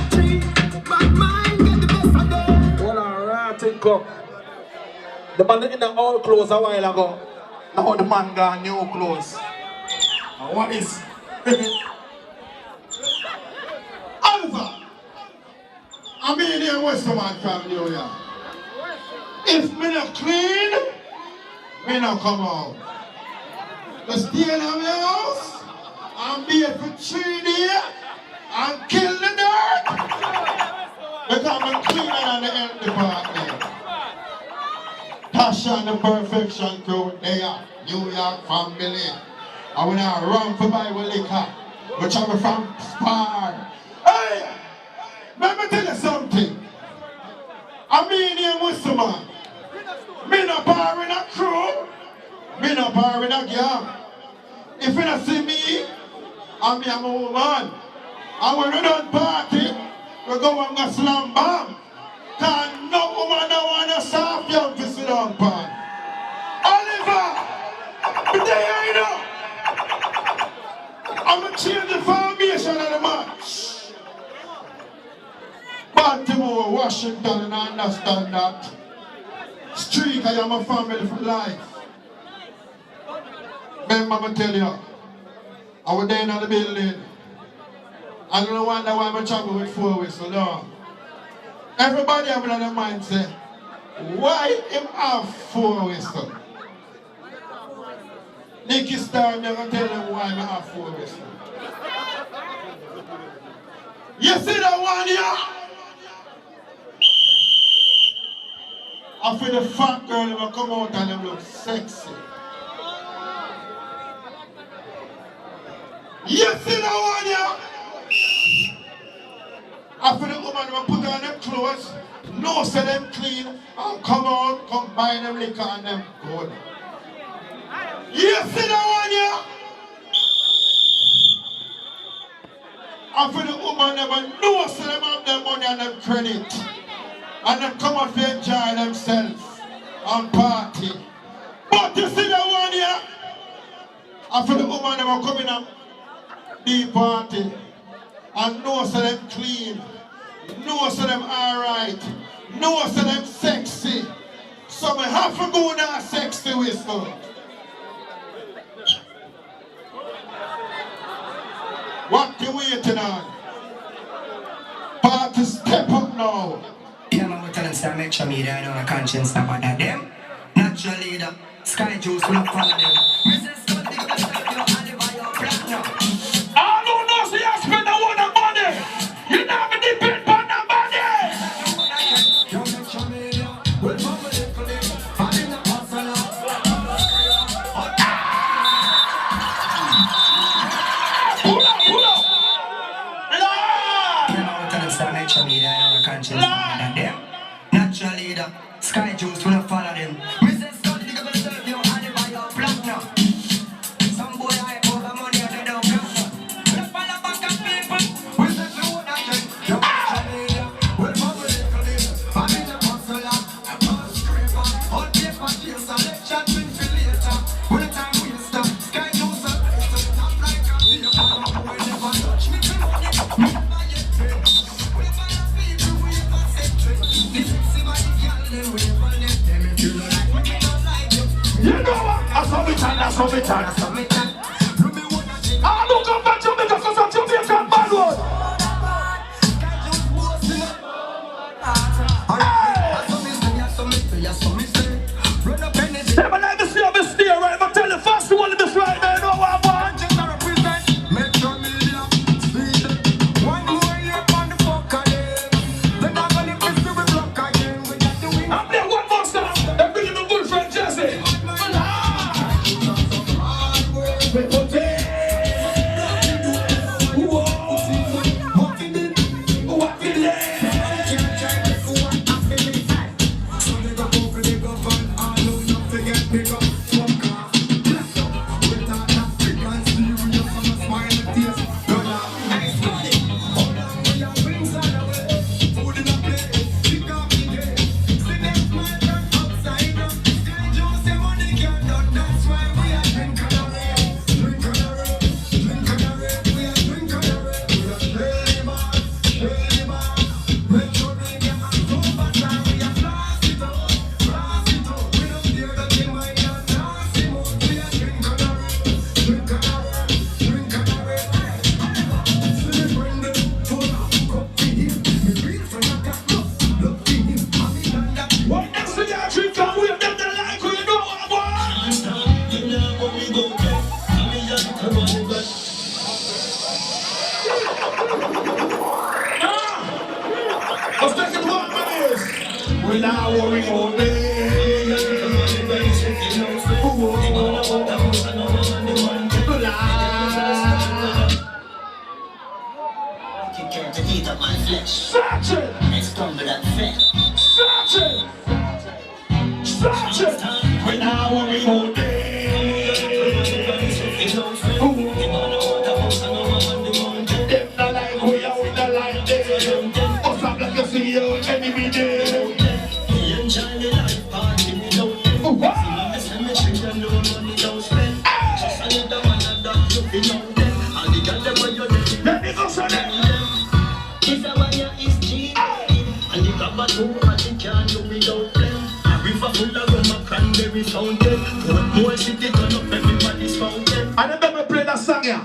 Bad mind get the best of them. Well, alright, think up. The man in the old clothes a while ago. Now the man got new clothes. Now what is? Alpha. I mean here Westerman from New York. If me not clean, me not come out. Just stay in my house and be here for 3 days and kill the dirt. Because I'm cleaner than the health department. Tasha and the Perfection Crew, they are New York family. I when I run for Bible liquor, which I'm from Spar. Hey, let me tell you something. I mean here Muslim. Me not bar in a crew, me not bar in a gang. If you don't see me, I'm a woman. And when we done party, we go and go slam bam. Cause no woman don't want a soft young to sit down pan. Oliver, be there you know. I'm going to change the formation of the match. Baltimore, Washington, and I understand that. Streak, I am a family for life. Remember, I'm going to tell you, I was there in the building. I don't wonder why I'm traveling with 4 whistles. No. Everybody have another mindset. Why him have 4 whistles? Nicky Star, I'm going to tell them why I have 4 whistles. You see that one here? I feel the fat girl will come out and them look sexy. You see that one here? I feel the woman will put on them clothes, no say them clean, and come out, come buy them liquor and them good. You see that one here? I feel the woman never know say them have them money and them credit. And them come out to enjoy themselves and party. But you see that one here? I feel the woman never come in and be party. And know say them clean, know say them alright, know say them sexy. So we have to go down sexy whistle. What you waiting on? Party step up now. Yeah, man, we tell them to make sure me there, I know a conscience about that. Them, natural leader, Sky Juice, we don't follow them. Mrs. Sunday, you Oliver, your platinum. I don't know, see you spend a lot of money. You never depend on the money. You make sure me there, we'll come with it for them. I'm in the hustle now. Pull up, pull up. Yeah, man, we tell them to make sure me there, I know a conscience about that. Them, natural leader, Sky Juice, we don't follow them. Mrs. Sunday, you serve your Oliver, your platinum. Some boy I over money and they don't cash. The follow back of people with the flow that you make sure me there, we'll come with it for them. I'm in the hustle now. summertime. I don't come back to Jamaica because I'm Jamaican bad one. Hey, but let me see how we stay right. I'm telling you, first one in this right now, you know what I want. I'm there one more song. They're bringing the good friend Jesse. We now worry all day. Care to eat up my flesh. Search it! Next time with that fat. Search it! Search it! We now worry all day. Them not like we are, we not like them. Us up like a CEO, enemy day. Enjoy the life party, we don't get. The cemetery and no money don't spend. Just another one and that you know them. And the girl them where you live. Let me go so them. This a wire is cheap. And the grabber too hot, it can't do without them. A river full of rum, a cranberry fountain. One more city turn up, everybody's fountain. And then we play that song here.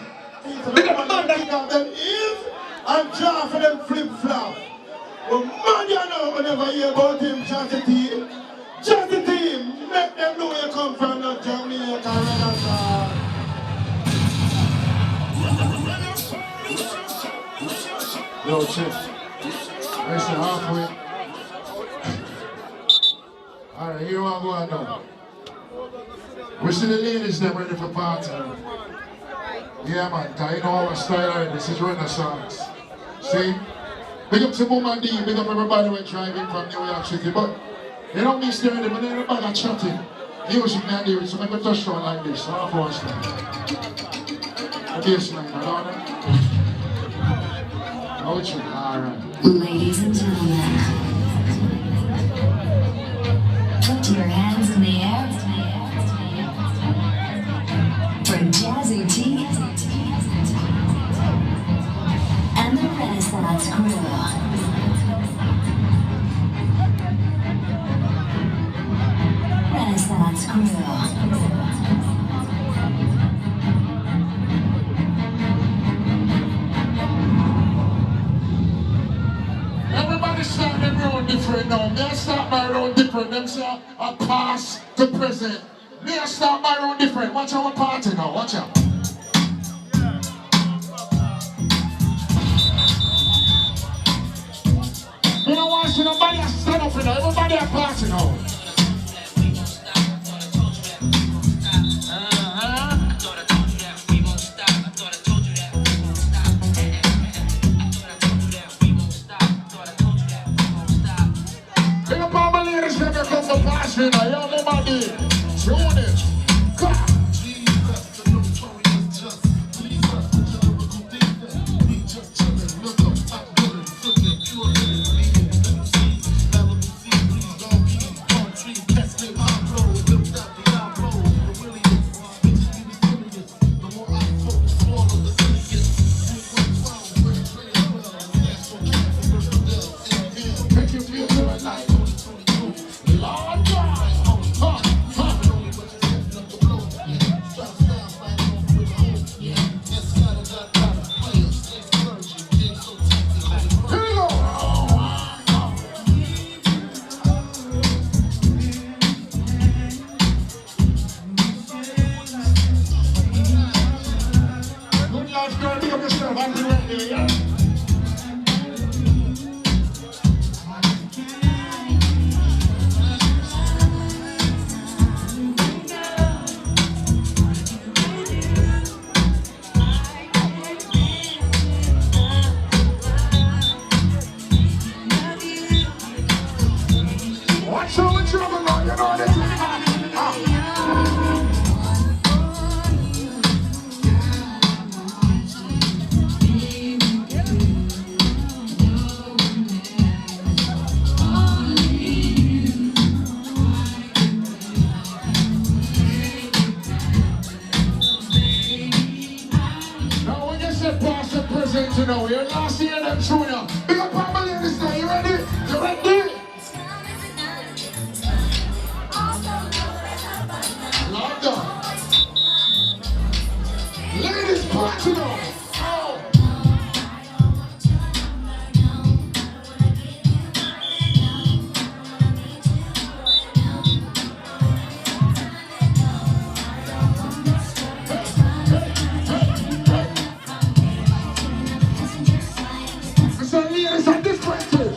Look at my man that Pick up them ears and draw for them flip-flop. But man, you know, whenever you hear about him, Jazzy Team, make them know you come from the Jamaica Renaissance. Yo, Chief. I say halfway. Alright, here I go now. We see the ladies them ready for party. Yeah, man, because you know our style already. This is Renaissance. See? Big up to Boom and D, big up everybody when driving from New York City. But you don't miss there, but then everybody are chatting. Music and lyrics, so make a touchdown like this. Half watch them. The bass line, I don't know. Ouch, alright. Ladies and gentlemen, put your hands in the air for Jazzy T and the Renaissance Crew. Renaissance Crew. Everybody start them road different now. They start my road different. Them say a past to present. They start my road different. Watch our party now. Watch out. You don't want to see nobody stand up in there. Everybody a party now. You know, everybody, tune it. Make you feel good like Lord God. Watch how we trouble now, you know this. Now when you say pass the present, you know, you're not seeing them through now. Big up all my ladies now, you ready? You ready? London. Ladies platinum. Oh. Mr. Ladies are different too.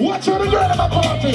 Watch out the girl at my party.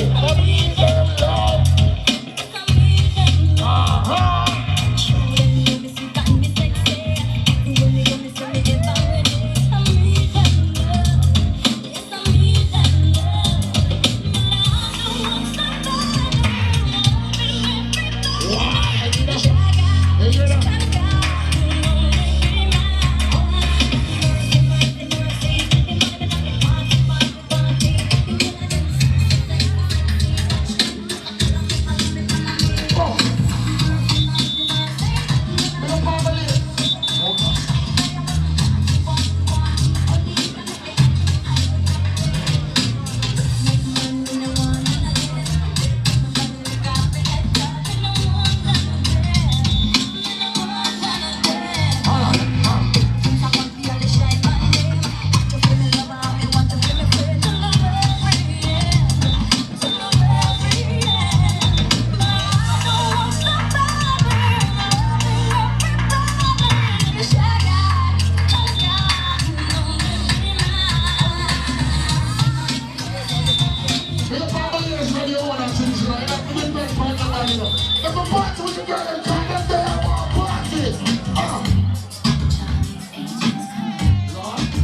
If a party with the girl and come up there, I want a party.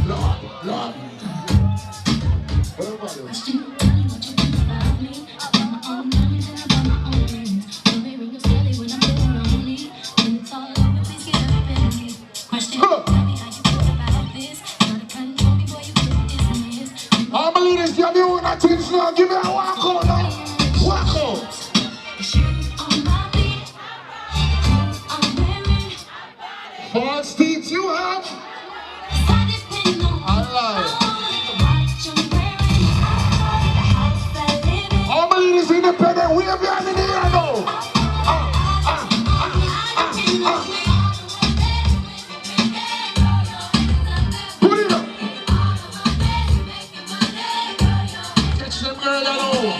Lord. All my ladies, you do one of things now. Give me a walk out now. Walk out. False teeth you have? Alright. All my ladies independent, we have behind in the air now. Put it up. Catch them girl alone.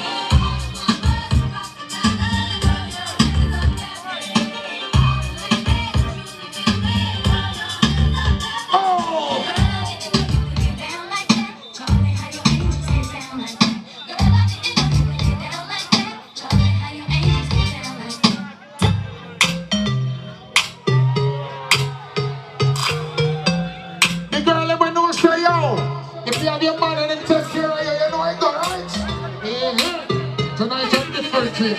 If you have your man and him take care of you, you know I got right. Tonight I'm different trip.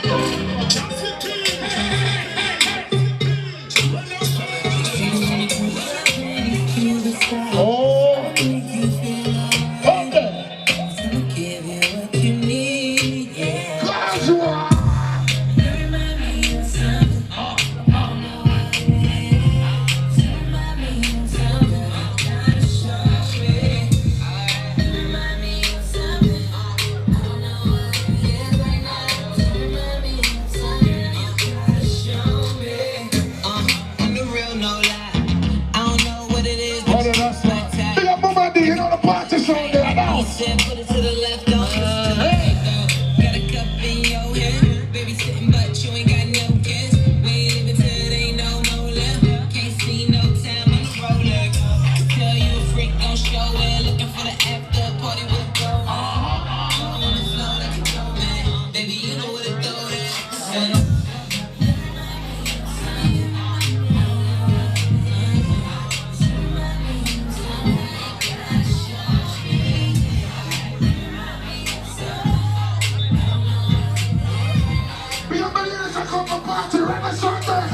Oh, okay. Casual. You know the party song there now. Put it to the left, don't hey. Got a cup in your hand, baby sitting, but you ain't got no gas. We ain't living till there ain't no more left. Can't see no time on the Rolex. Tell you a freak, don't show it. Looking for the after party with go on the floor like a man. Baby, you know what to do that. party, right my short man.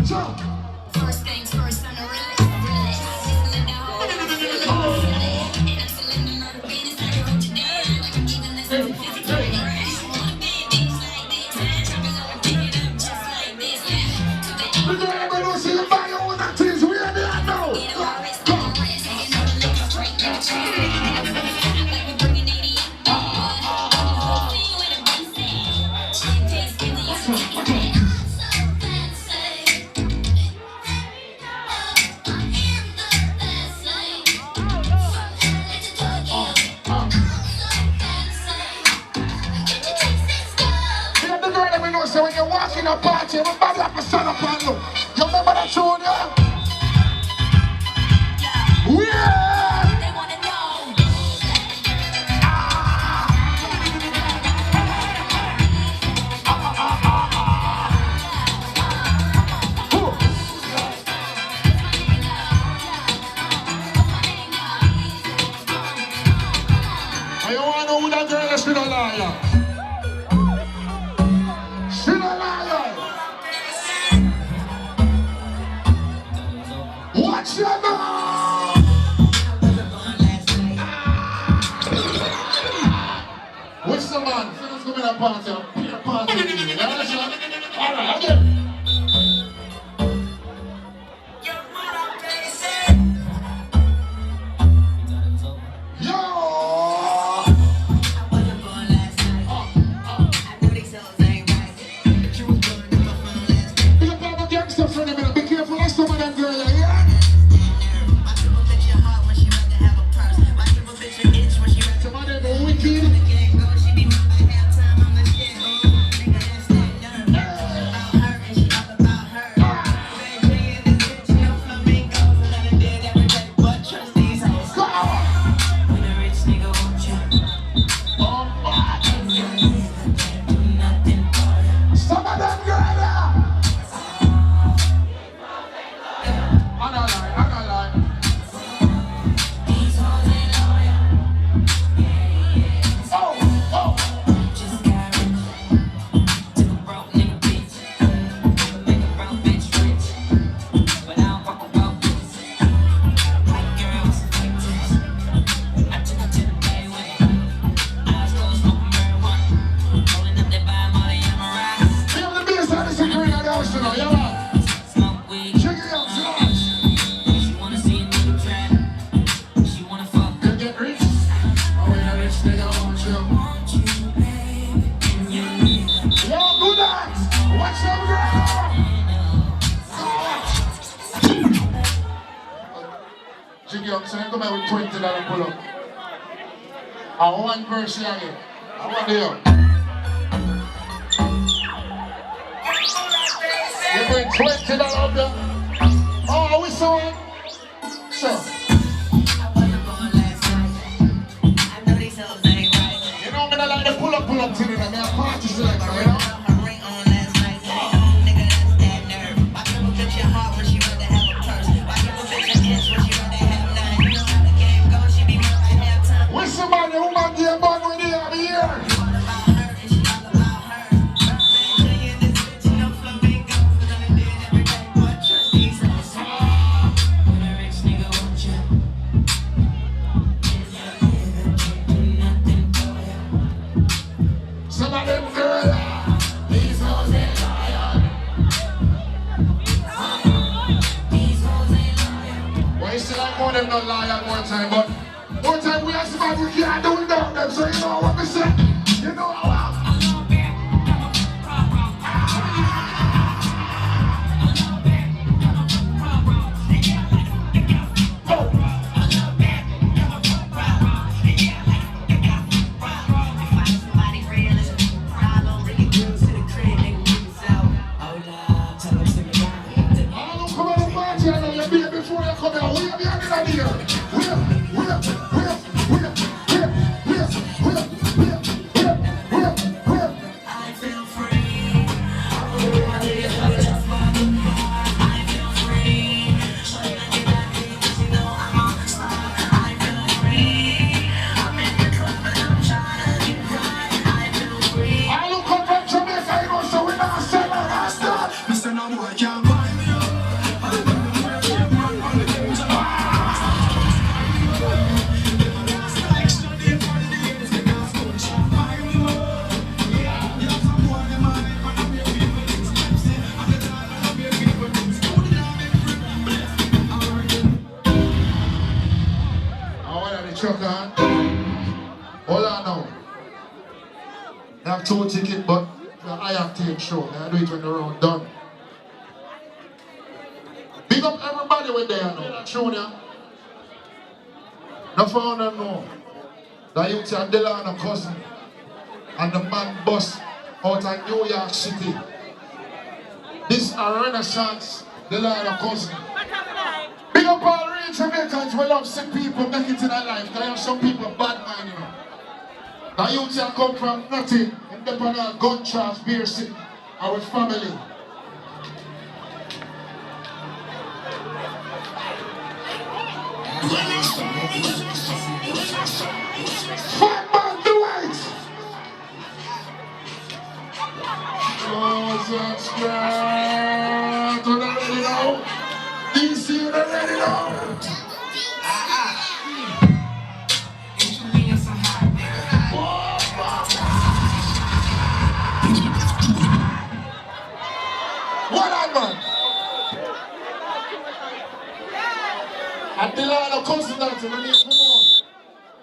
Jump. First things first, I'm a realist. Let the whole world feel it. And I'm still in the murder business. I can hold you down. Like I'm giving this up physically. One bad bitch like this. Drop it low and pick it up just like this. To the end. We don't ever know see you buy your own things. We are there now. You know I rest on rest. You know the liquor straight in the trap. Like we bringing 80 up. Hopefully you ain't a basic. Champagne's giving you some kick. So when you walk in a party, everybody have to stand up and look. You remember that tune, yeah? Yeah! They wanna know. I don't want to know who that girl is, she don't lie. She don't lie. Watch your mouth. What's the man? Let's go to the party. Peer party. You understand? All right, again. Be careful of some of them girls, yeah? Some of them are wicked. Some of them girls, I don't lie. Oh. Just got rich. Took a broke nigga bitch. Make a broke bitch rich. But I don't fuck with broke bitches. White girls, white tits. I took her to the bay with it. Eyes closed, smoking marijuana. Rolling up that by Molly, I'm a ride. Feel the bass on this green on the house tonight, yeah? Smoke weed. Check it out, George. She wanna see a nigga trap. She wanna fuck. You get rich? Oh, yeah, rich nigga, I want you. Want you, baby, in your ear. Yo, do that! Watch them, girl! Jiggy up, so come here with $20 pull up. I want verse here again. I want to hear. You bring $20 up there. Oh, are we sewing? Sure. You know, I'm gonna like the pull up thing, you know, me a party selector, you know? With somebody who might be a bad when they have here. Some of them girls, these hoes ain't loyal. Well, you still like more of them not loyal one time, but one time we have somebody we can't do without them, so you know what we say? You know how I before you come here, we have the idea. have 2 tickets, but I have to take show. I do it when the round done. Big up everybody when they are now. Junior. No found them know. That you are Delano cousin and the man bus out of New York City. This a Renaissance Delano cousin. Big up all real Jamaicans who love sick people make it in their life. There are some people bad man, you know. Now you come from nothing in the banana gun charge beer city. Our family. Fight man, do it! Subscribe to the ready now. DC, you ready now? What on, man? At the line of consonants, we need to know.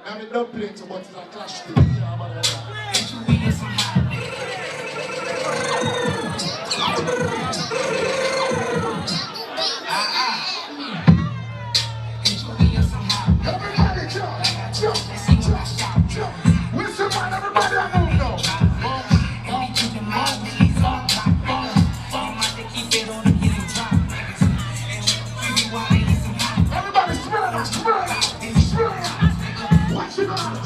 And we don't play too much, it's a clash thing. Yeah, man, everybody jump, jump, jump, jump. With some man, everybody I move now. Everybody spread out, spread out, spread out. Watch it out.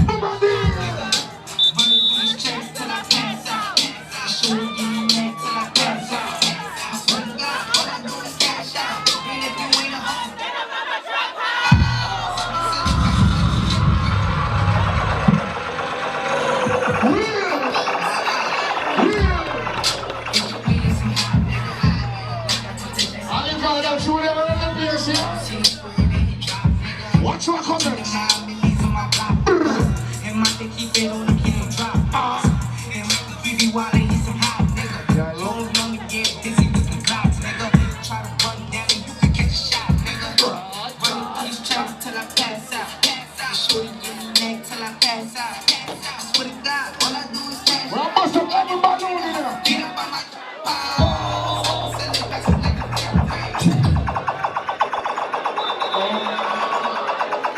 Everybody. Watch what comes next.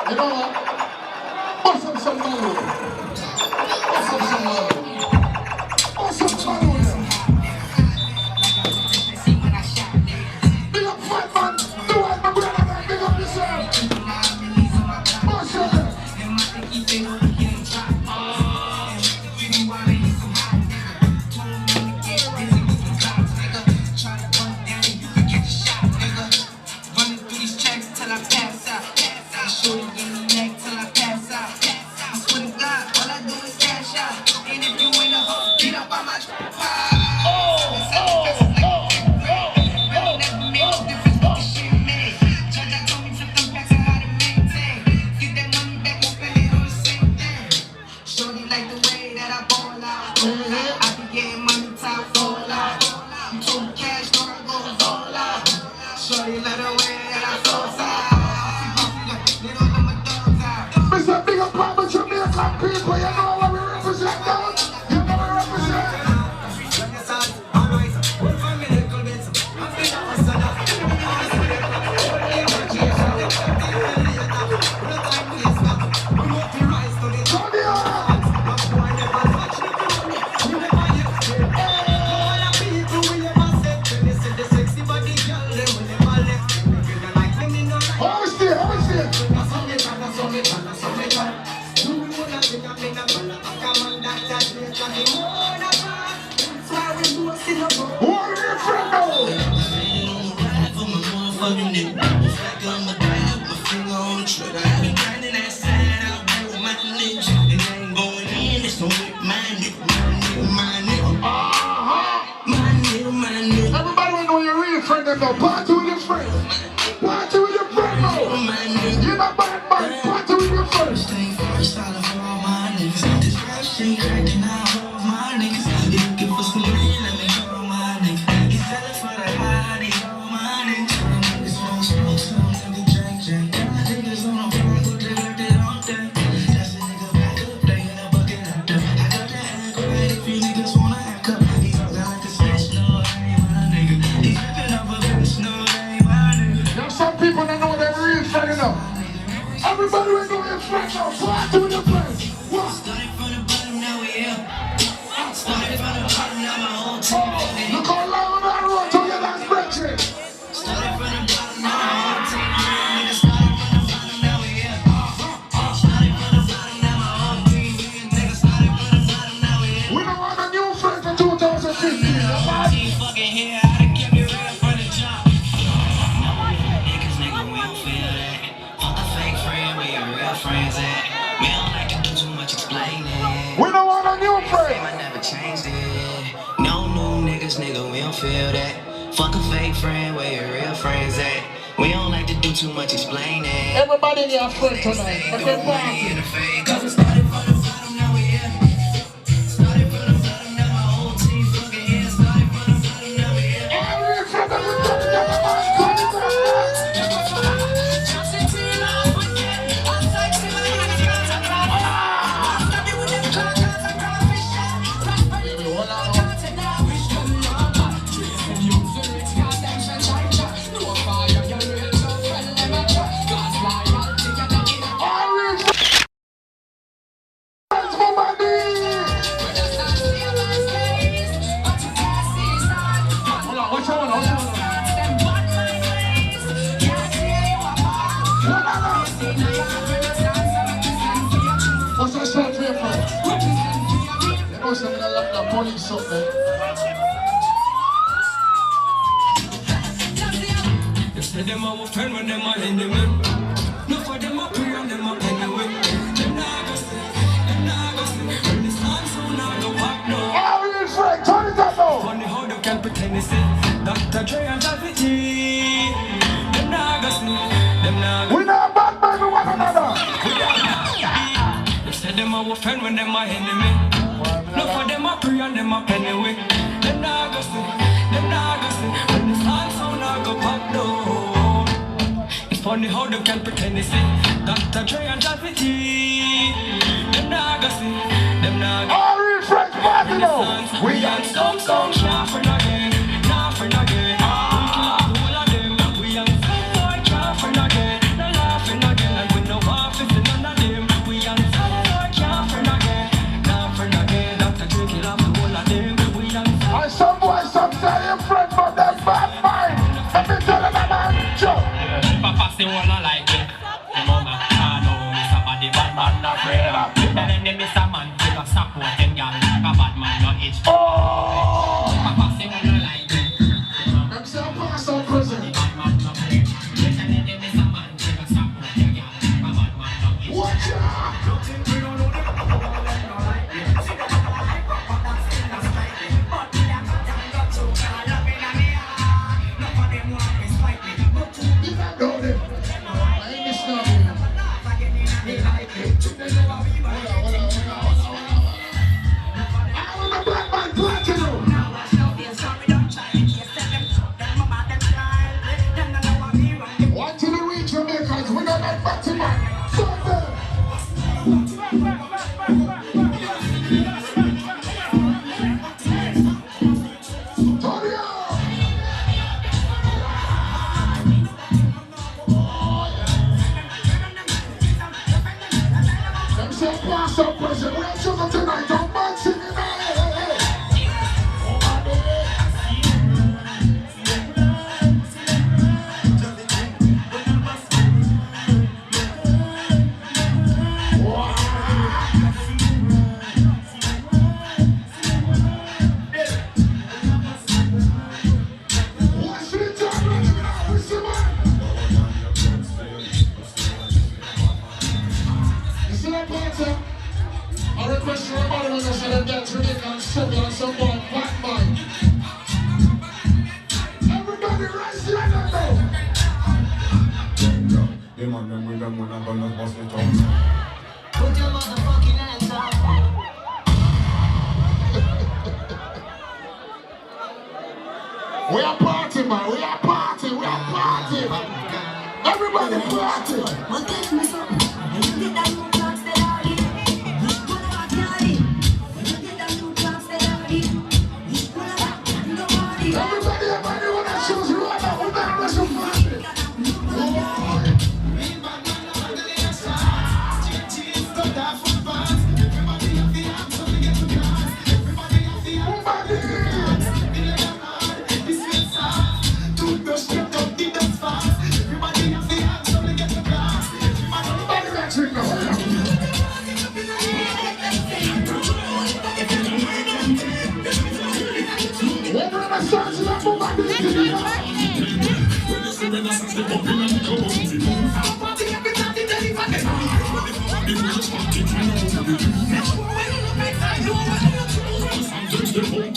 You know what? Bust up some balloon. Bust up some balloon. Bust up some balloon. Big up fight man. Do it, my brother. Big up yourself. Bust up. Mr. Big up Papa Jamaican people, you know what we represent now? You know what we represent? Everybody wanna know your real friend and go party with your friend. Party with your friend now. You're not bad man, party with your friend. never changed it. No new niggas, nigga, we don't feel that. Fuck a fake friend, where your real friends at? We don't like to do too much explaining. Everybody in your friend tonight. But they're party. Cause we started from the bottom, now we here. Started from the bottom, now my whole team fucking here. Started from the bottom, now we here. What's that short for you, friend? You know something I love the police up there. You say them our friend when them are enemy. No for them up here and them up anyway. Them not go see, them not go see. When the sun so now go back now. How are you, Frank? Turn it up now. Funny how they can pretend they say Dr. Dre and Daffy G. Them not go see, them not go. We not bad man with one another. You say them our friend when them are enemy. No for them up here and them up anyway. Them not go see, them not go see. When the sun so now go back down. It's funny how they can pretend they say Dr. Dre and Daffy G. Them not go see, them not go. How are you, Frank? Party now. We and some songs not for again, not for again. We kill off all of them. We and some boy can't for again, not laughing again. And we no half if none of them. We and some boy can't for again, not for again. Dr. Dre kill off the whole of them. We and And some boys, some say your friend, but them bad mind. Let me tell them about Joe. Papa say wanna like it. Mama, I know Mr. Body bad man not afraid. Then them Mr. Man take a support them y'all. A bad man not itch. Papa say wanna like it. Them say I'm past on prison. Bad man not afraid. Then them Mr. Man take a support them y'all. A bad man not itch. Watch out. Know them. I ain't listening to them. I'm a black man platinum. One to the reach Jamaicans, we don't let back to man. Fuck them. Turn it up. Them say pass up pressure. We have sugar tonight. Don't man singing. Hey, hey, hey. What's it done? What's the man? You see that party? I request everybody when I say them dance ridiculous, sugar and some boy black man. Everybody raise your hand now. Them and them with them when I'm gonna bust it up. Put your motherfucking hands up. We are party, man. We are party. We are party. Everybody party. Everybody, everybody wanna choose right now. We're gonna rush some party.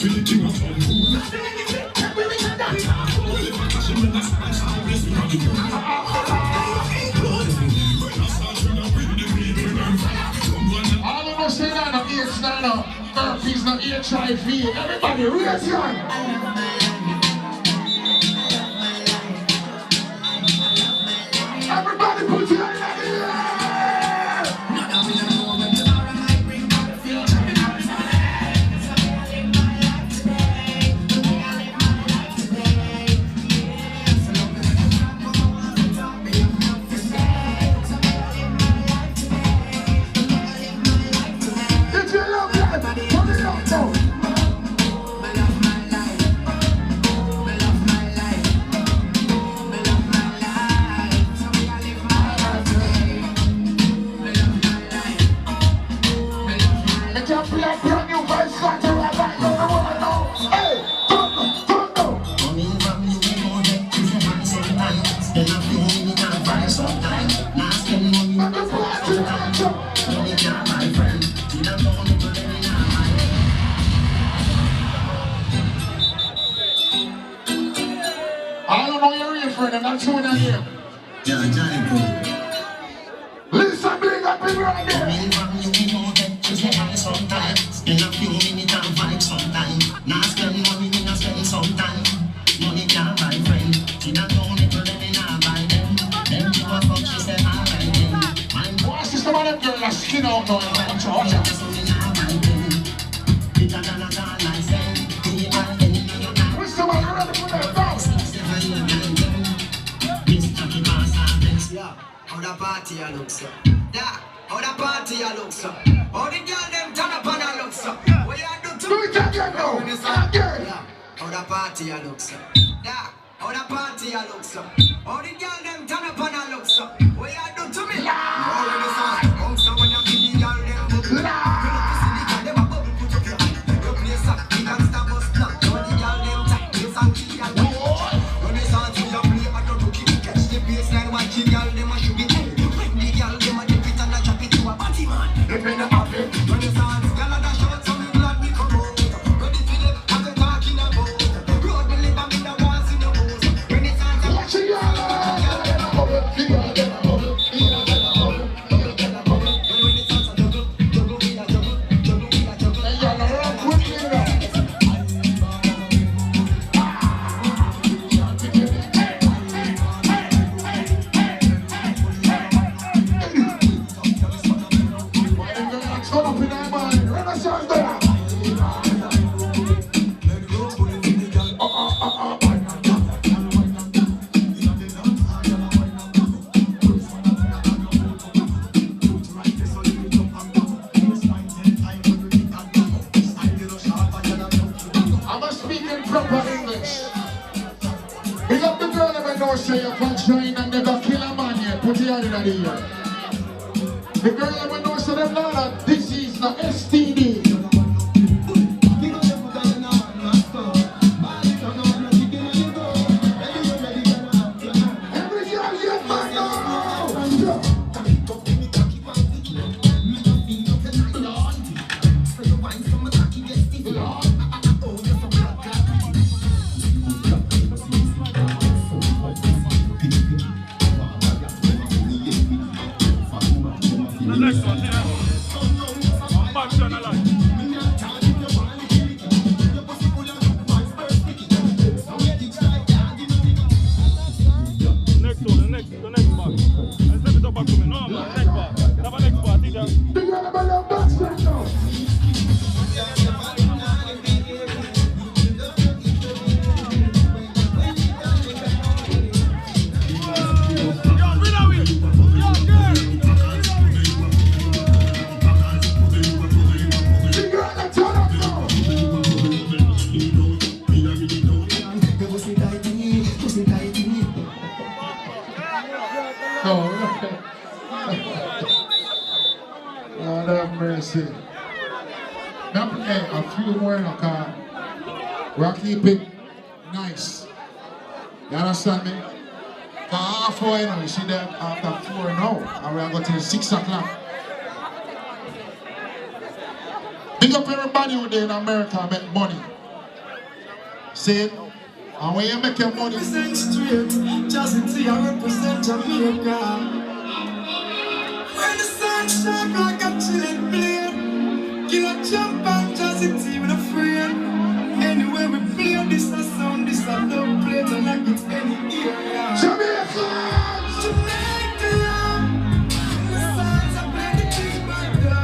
All of us say that no AIDS, no herpes, no HIV. Everybody, raise your hand. Everybody put your hand in the air. If you love life, put it up now. It can be a brand new voice got to rap like no one knows. Hey, turn down. Let the party catch up. I don't know your real friend, and that's who in here. Listen, bring up people right there. What's this about them girl that skin out now in Georgia? What's the man ready for that dance? Yeah, how the party a look so? Yeah, how the party a look so? How the girl them turn up and a look so? What you do to Do it again now. Again. Yeah, how the party a look so? Yeah, how the party a look so? How the girl them turn up and a look so? What you do to me? Yeah, how the sound bounce when you give the girl them bubble. You look to see the girl them a bubble, put up your hand. You play sock, the gangsta bust black. How the girl them tight, this and key and that. When they start to play at the rookie, catch the baseline, watch the girl them a shoot it. When the girl them a dip it and a drop it to a body man. If you don't have it, When the start, girl a dash out, so we glad we come out. Ready for them, what they talking about? Road we live and we the walls in the house. When the start, watch it, y'all. I'm speaking proper English. Big up the girl that know say you can join and never kill a man yet. Put your hand in the ear. The girl that know say them know that this is the STD. Every girl get man now. The next one, yeah. Back down a lot. Next one, the next part. Let's step it up back to me. No, man, next part. Have a next part, teacher. The girl that know that's right now. Yo, read out it. Yo, girl. The girl that turn up now. No. Lord have mercy. Now play a few more in a car. We'll keep it nice. You understand me? For half hour, you know, you see them after 4 now. And we'll go till 6 o'clock. Big up everybody who there in America make money. See? And when you make your money, Represent straight, Jazzy T, I represent Jamaica. When the sun shine like a chilling blade, kill a jump and Jazzy T with a friend. Anyway we play this a sound, this a dub plate, and I get any area. Jamaica!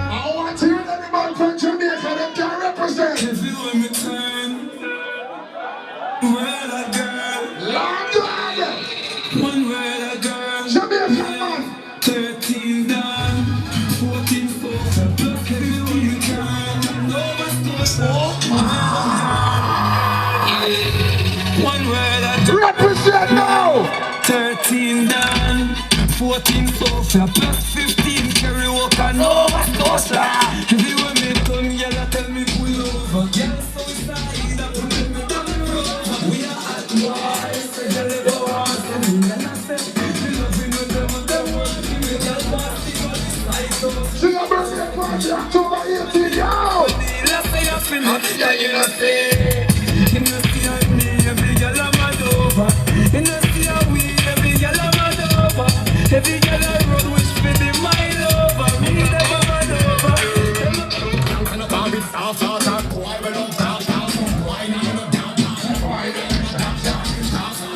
I want to hear any man from Jamaica that can represent. If you let me turn, well a girl, Lord God! one well a girl, Jamaica man! 13 down, 14 folks, a block everywhere you can, Nova Scotia, one well a girl, Represent now! 13 down, 14 folks, a block 15, carry walk and Nova Scotia. Everywhere me come, y'all tell me pull over, girl so side, I put me down the road. We are at war, say y'all ever want to me, and I say, you love me, no them work, give me y'all party, but it's like us. See your birthday party October 18th, yo! Let's say I feel it, yeah, you know say. You know see how me, every girl I'm mad over. You know see how we, every girl I'm mad over. Every girl I road wish for the my lover. Me never mad over.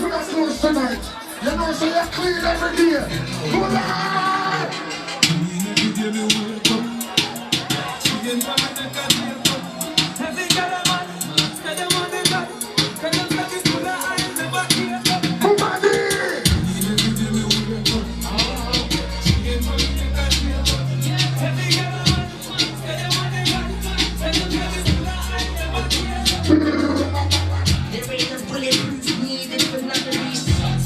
We got close tonight. You know, so you're clean every day. Good night! Every girl I'm mad, say them on the top. Can you take it to the eyes, never care. Kumadi! Every girl I'm mad, say them on the top. Can you take it to the eyes, never care. There ain't a bulletproof needed for none of these shots.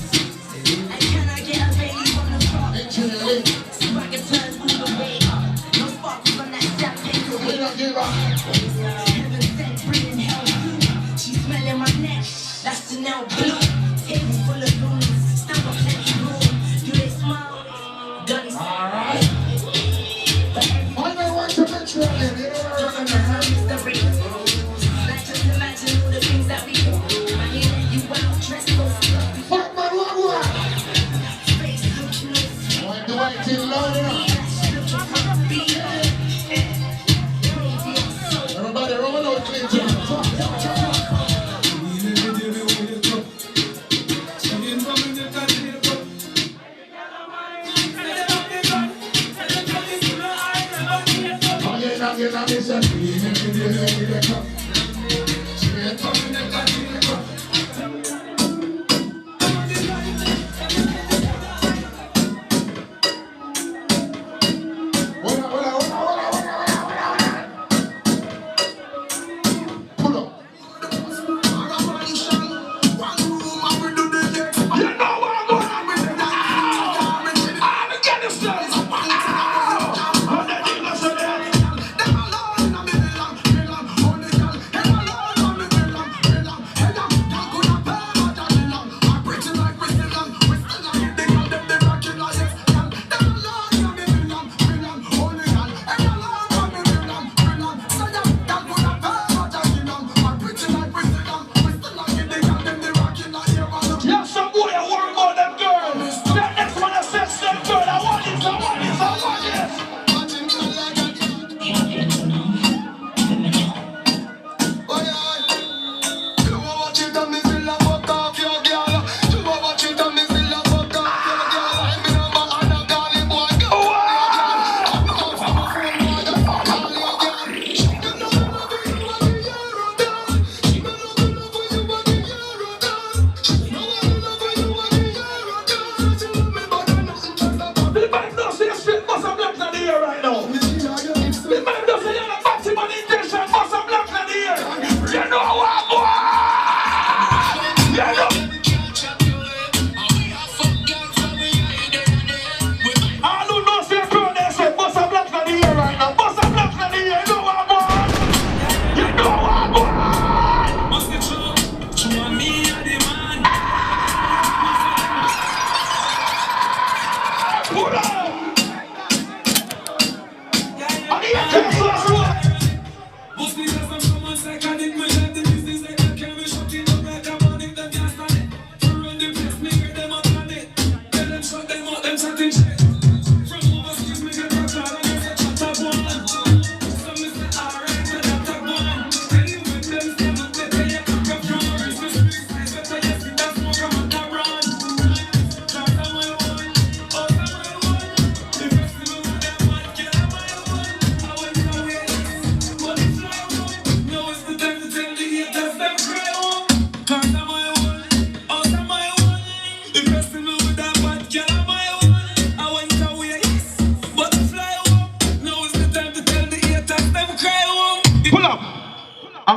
I cannot get a baby from the front. So I can turn all the way up. No sparkles on that champagne to We don't give up. Heaven sent, bringing hell through. She's smelling my neck. That's Chanel blue. Table full of rooms. Still got plenty room. Do they smile? Guns. I don't want to mention it. You know what I'm saying? The rings. Like just imagine all the things that we do. I hear you out dressed so slow. Fuck man, what? Face looking all sweet. Want the white thing loud enough? Everybody roll out clean tonight. Again, I miss it. Pull up.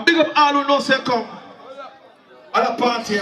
big up all who know say come. At a party.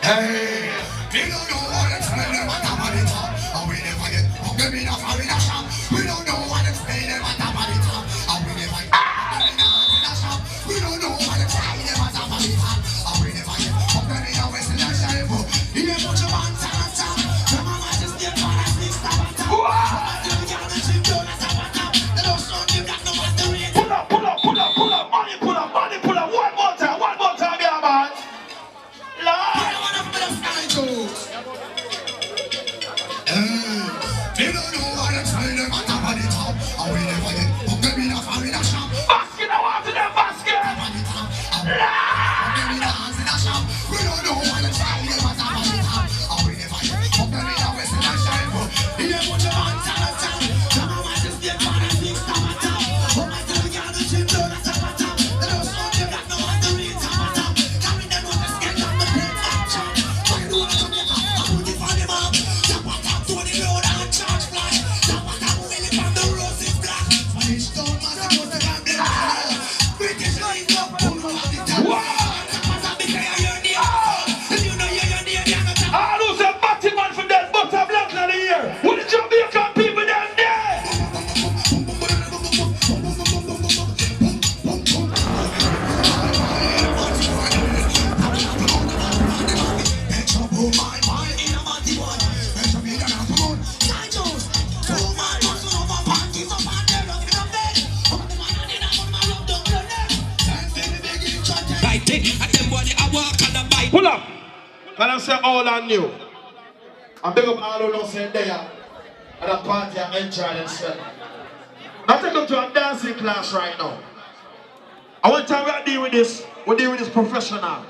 Hey, we don't know what it's telling them what about it up. And we never get them in a foreign shop. We don't know what it's telling them what about it up. And we never get them in a shop. We don't know what it's telling them what about it up. And we never get them in a western shop. He ain't much of a man, some mama just get for a six star. Pull up, money, pull up, one more time, yeah, man. Lord. They don't know what I'm saying, them at the top. And we never get up them in a foreign shop. Basket, I want to them basket. Them in a hands in a shop. We don't know what I'm saying, them at the top. And we never get up them in a western shop. He ain't put your hands on the top. Some of us just get for a six top at top. Come on, tell me, can't do shit, do the top at top. They don't show them that no one to read top at top. Carry them with the sketch on the plate back chop. Why do I come here? I put it for them up. Top at top to the road and charge fly. Top at top really from the rose is black. Spanish town massive was the guy black. British lines up, pull up the top. Top at top because you're the asshole. If you know you're the top. I lose a batty man for that butter black in the year. What the Jamaican people down there? Pull up. And I say all I knew. I big up all who don't say there at a party and enjoy themselves. I take them to a dancing class right now. I want time we deal with this. We deal with this professional.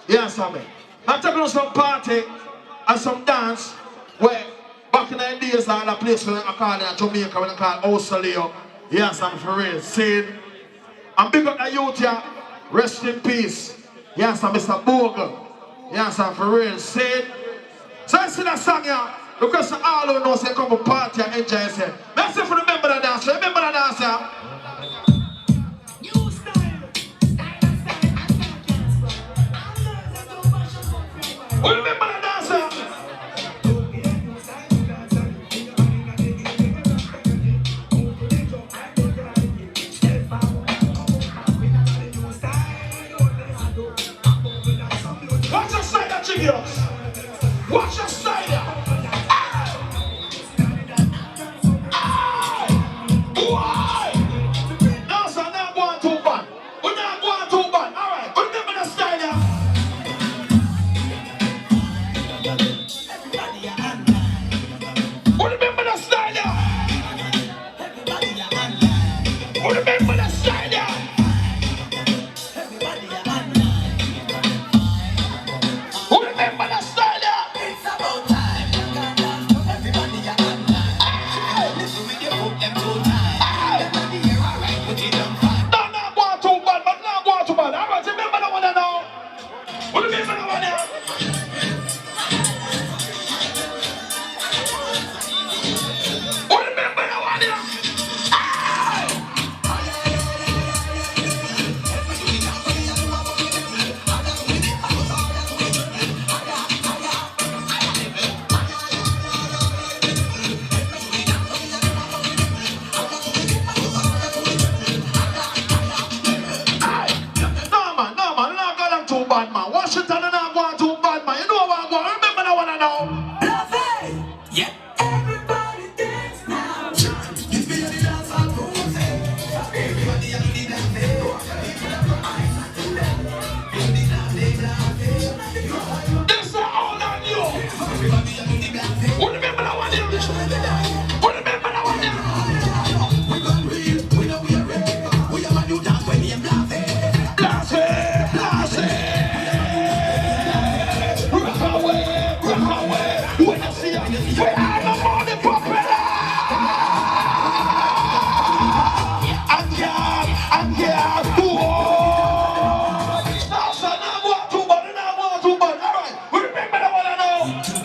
You understand me? I'm taking them to some party and some dance where back in the days I had a place where I call it Jamaica when I call Osaleo. You understand me for real? Saying, I'm big up the youth here. Rest in peace. You understand Mr. Bogle. You understand for real? Saying, so I see that song here. Because all who know say come to party and enjoy yourself. Let's see if you remember the dance. Remember the dance here? Remember the dance here? Watch your side of Jiggers. Watch your side of. Why? Now, sir, now go on too bad. We're not going too bad. All right, remember the style here. Remember the style here. Remember the style here. Remember the style here. It's about time. Everybody are online. Listen with your foot them too tight. Everybody here alright, put it on fire. No, not going too bad, but not going too bad. All right, remember the one now. Remember the one here.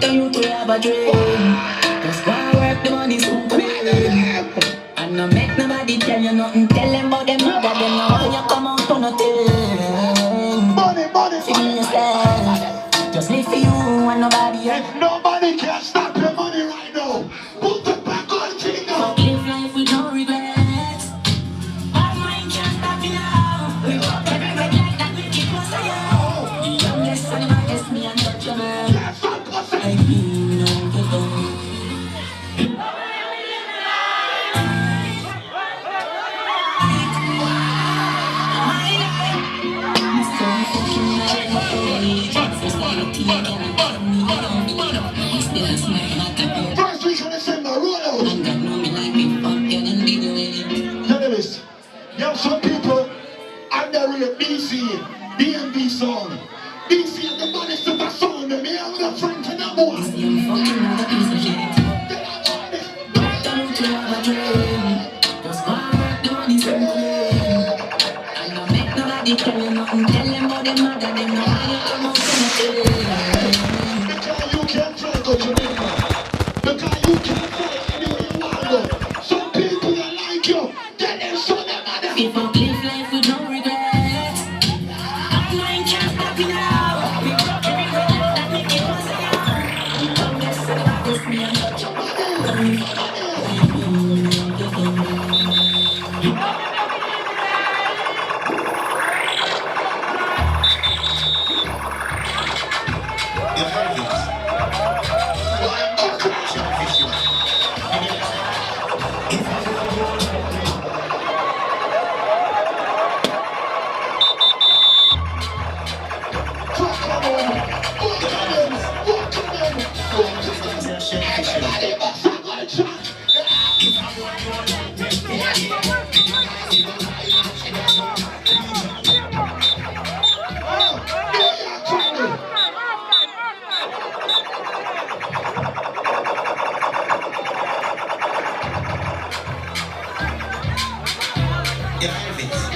Tell you to have a dream. Just go and work, the money soon come in. And no make nobody tell you nothing. Tell them about them mother, them now when you come out for nothing. Money, Feel yourself. Just live for you and nobody else. Nobody can stop your money right now. Put it back on the thing now. Live life with no regrets. Bad mind can't stop you now. We walk every red light that we keep us alive. The youngest and the baddest, me and touch your man. I feel no good. First week of December, roll out. Tell you this. You have some people underrate BC, DMV song. BC is the baddest of the song. Me have a friend to number one. Tell them about them mother, them know how you come out from the because you can't try to go Jamaica. Because you can't try anywhere you want to go. Some people that like you, tell them so them mother. People live life with no regrets. That mind can't stop you now. We broke every regret that we keep us alive. You come here, so that is me and touch your mother.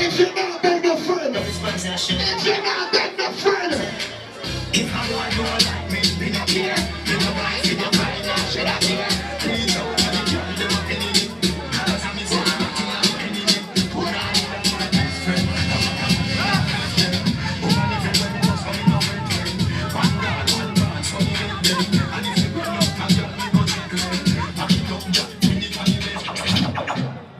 If you're not beg your friend, if you're not beg your friend, If I want you like me, be not here. You know why you don't find out shit out here. Please don't want to join them up in it. Cause I'm in some party, I'm in it. Put on my best friend. I'm a woman, if you let me just come in over it. One God, so you get them. And if you run up, I'll get me go check them. I keep up, just bring it on the list.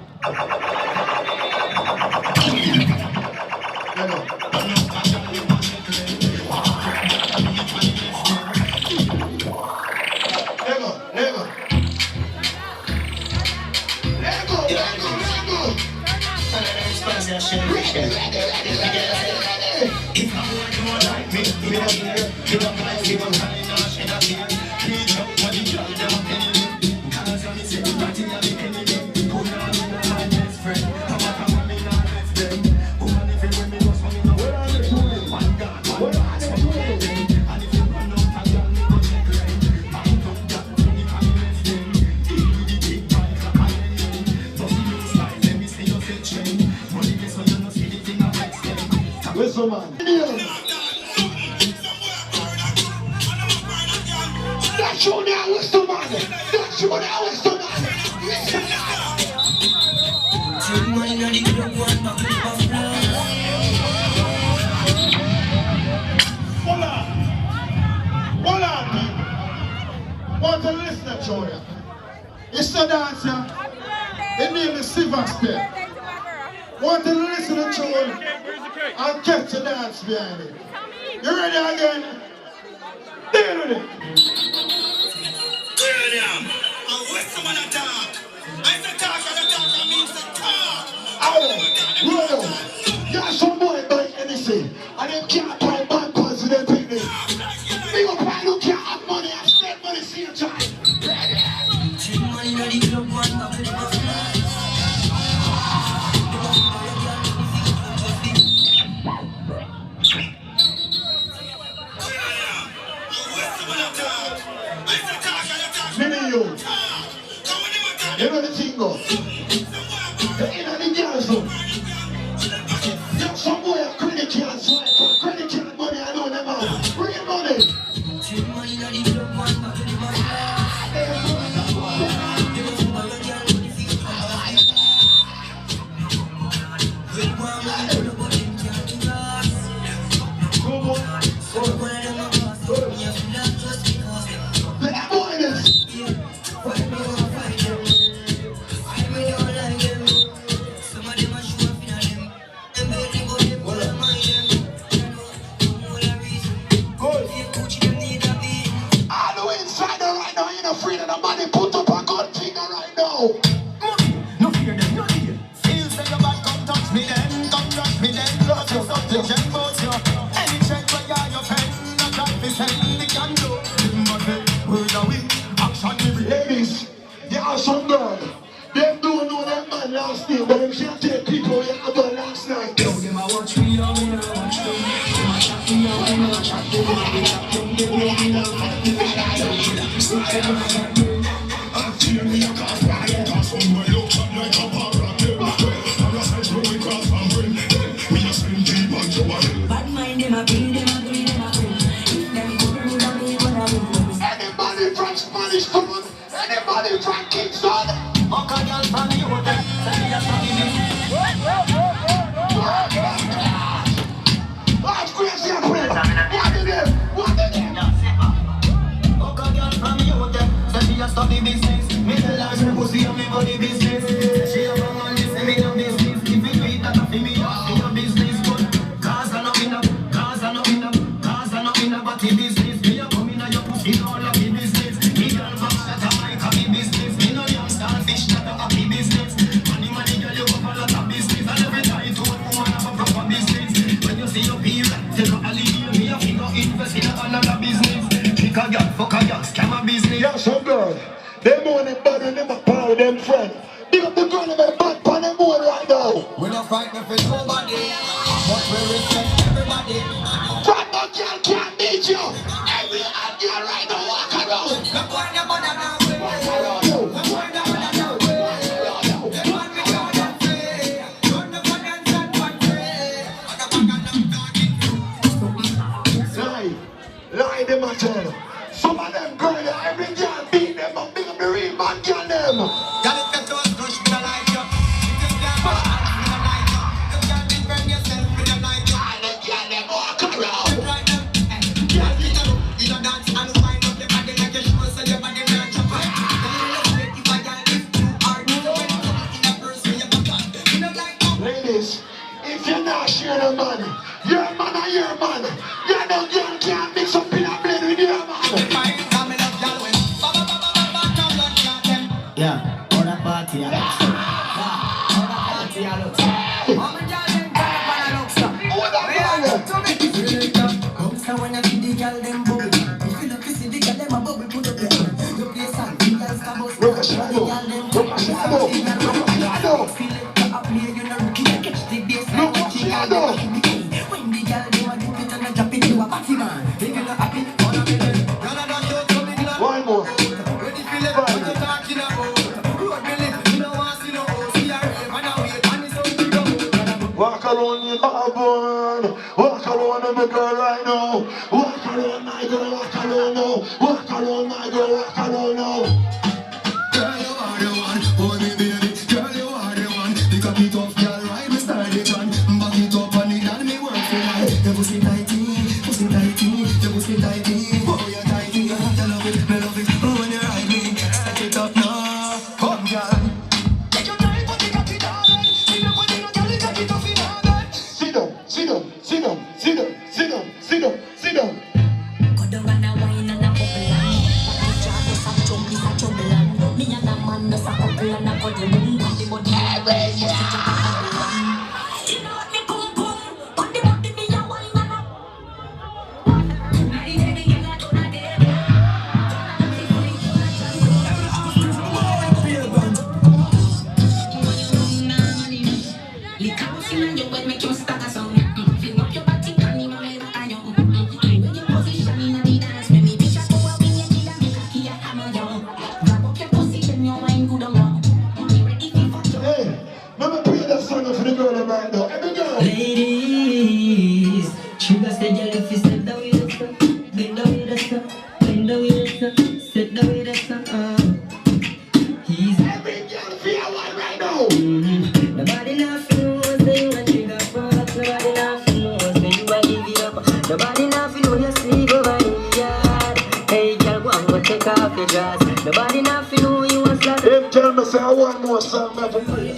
Whistle man. That's you now, whistle man. That's you now, whistle man. Listen now. Hold on, people. Want to listen to you. It's a dancer. His name is Sylvester. Want to listen to tune and catch a dance behind it. You ready again? Deal with it. William, what's someone attack? I said talk, I mean to talk. Oh, bro. Got some boy by anything. And them can't buy bumpers with them picnic. Big up I who can't have money and spend money same time. Many you. You know the thing go. You know the girls go. Yo, some boy have credit card swipe. Credit card money, I know them out. Bring money. the money put up a gun finger right now. No fear them, no fear. Feel say your bad, come touch me then, come touch me then. Cause you're something gem about you. Any check where you're your pen, no try to send the can do. But the word of it, action we bring. Ladies, there are some girls. Them don't know them man last night, but them can't take people we have done last night. Yo, them a watch me, yo, me no watch them. Them a chat me, yo, me no chat them. They chat them, they know me no chat them. I feel me a cause riot, cause someone looks up like a parrot. Parasites when we cross my brain. We a spin deep on your head. Bad mind, them a bring, them a bring, them a bring. If them good, we don't be gonna win. Anybody from Spanish Town, anybody from Kingston. Okay, girl, from the hotel, send me a family. What's crazy and friends? What did them? What did them? Okay, girl, from the hotel, send me a study business. Me tell her she pussy and me body business. She a bang on this, me no business. If you do it, that a fi me off in your business. But cars are not in a, cars are not in a, cars are not in a body business. Me a come in a your pussy, all of the business. Me girl back shot a mic a me business. Me no young starfish, not a happy business. Money, girl, you have a lot of business. And every time to one woman have a proper business. When you see your period, tell her I'll leave me a figure invest in another business. Pick a girl, fuck a girl, scam a business. Yeah, some girl. Them on them bad and them a power with them friend. Big up the girl in my bad pan them more right now. We don't fight for nobody, but we respect everybody. Fat no girl can't beat you. Every hot girl right now walk around. The boy never done now. Walk around you. The boy never done now. The man we know them free. Run the fun and stand one free. Lie them a tell. Some of them girl, every girl beat them up. Big up the real man, girl them. Girl, if you toast crush, me don't like you. If you can't go out, me don't like you. You can't defend yourself, me don't like you. All the girl them walk around. Right now, girl, you don't dance and wind up your body like you show, so your body not chop up. If a girl is too hard, so when you come in a person, you back up. Me don't like you. Ladies, if you're not share the money, your man or your man, you know girl can't mix up in a blend with your man. Yeah, all that party, Alex. All that party, Alex. All the girls them turn up and Alex. Come so when I see the girl them bubble. If you look to see the girl them a bubble, put up your hand. You play song, the girls come out. The girl them bubble. Feel it, I play, you know, rookie. Catch the bass like a chicken. When the girl them a dip it and a drop it, you a party man. If you not happy, on a minute. Girl, I don't show to me glad. One more. When you feel it, what you talking about? Walk alone, you love one. Walk alone, I'm a girl right now. Walk alone, my girl, walk alone now. Walk alone, my girl, walk alone now. Girl, you are the one, hold me baby. Girl, you are the one. Pick up it up, girl, ride me style it on. Back it up on it and me work for life. Your pussy tighty, pussy tighty, your pussy tighty. Oh, you're tighty, I love it, I love it. Oh, when you ride me, set it up now. Come, girl. Sit down, sit down, sit down, sit down, sit down, sit down, sit down. Ladies, sugar said your lift is set the way that's up. Bend the way that's up. Bend the way that's up. Set the way that's up. He's every girl feel one right now. Nobody nothing knows that you a trigger fuck. Nobody nothing knows that you a give it up. Nobody nothing know you sleep over the yard. Hey girl, go and go take off your dress. Nobody nothing know you a slut. Him tell me say one more song, never play.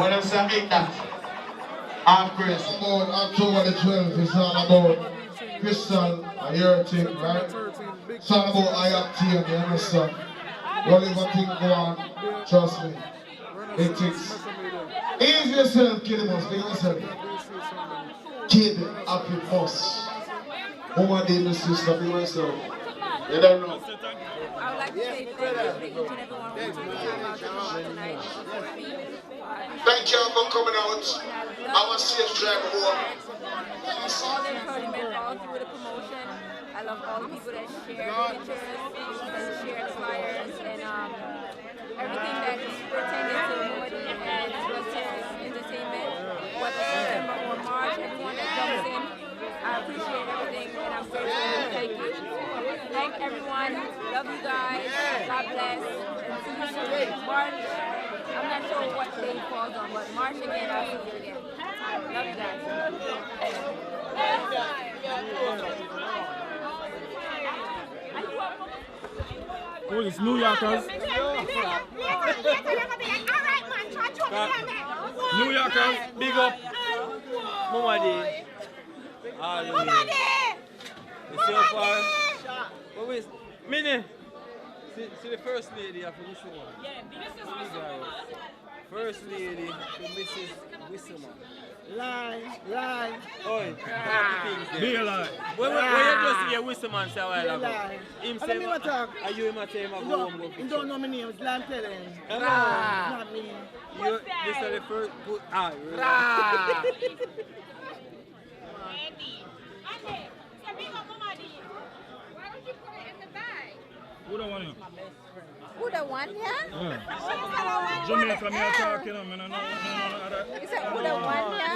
What is that? Half Chris. About October the 12th, it's all about Crystal and your thing, right? It's all about IAPT, you understand? Whatever thing go on, trust me. It takes. Ease yourself, kid us, be yourself. Kid, happy boss. Woman, dear, my sister, be yourself. You don't know. I would like to say thank you to each and every one for taking time out to come out tonight. Thank you for coming out. I was safe drive home. All the encouragement all through the promotion. I love all the people that share the pictures, that share the flyers, and everything that is pertaining to Moody and Western Entertainment, whether September or March, everyone that jumps in. I appreciate everything, and I'm grateful. Thank you. Thank everyone. Love you guys. God bless. And see you soon. March. I'm not sure what day it falls on, but March again, I'll see you again. Love you guys. Oh, it's New Yorkers. New Yorkers, big up. Mama Day. Mama Day. So far. What is Minnie? See the first lady of Wisselman. First lady to Mrs. Wisselman. Lie. Oi, be a lie. When you just hear Wisselman say a while ago? Him say, are you him at him go home? You don't know my name, it's Lamb telling. Not me. This is the first good eye. Who the one? Who the one here? Yeah. Jamaica, me talking, I know. You said who the one here?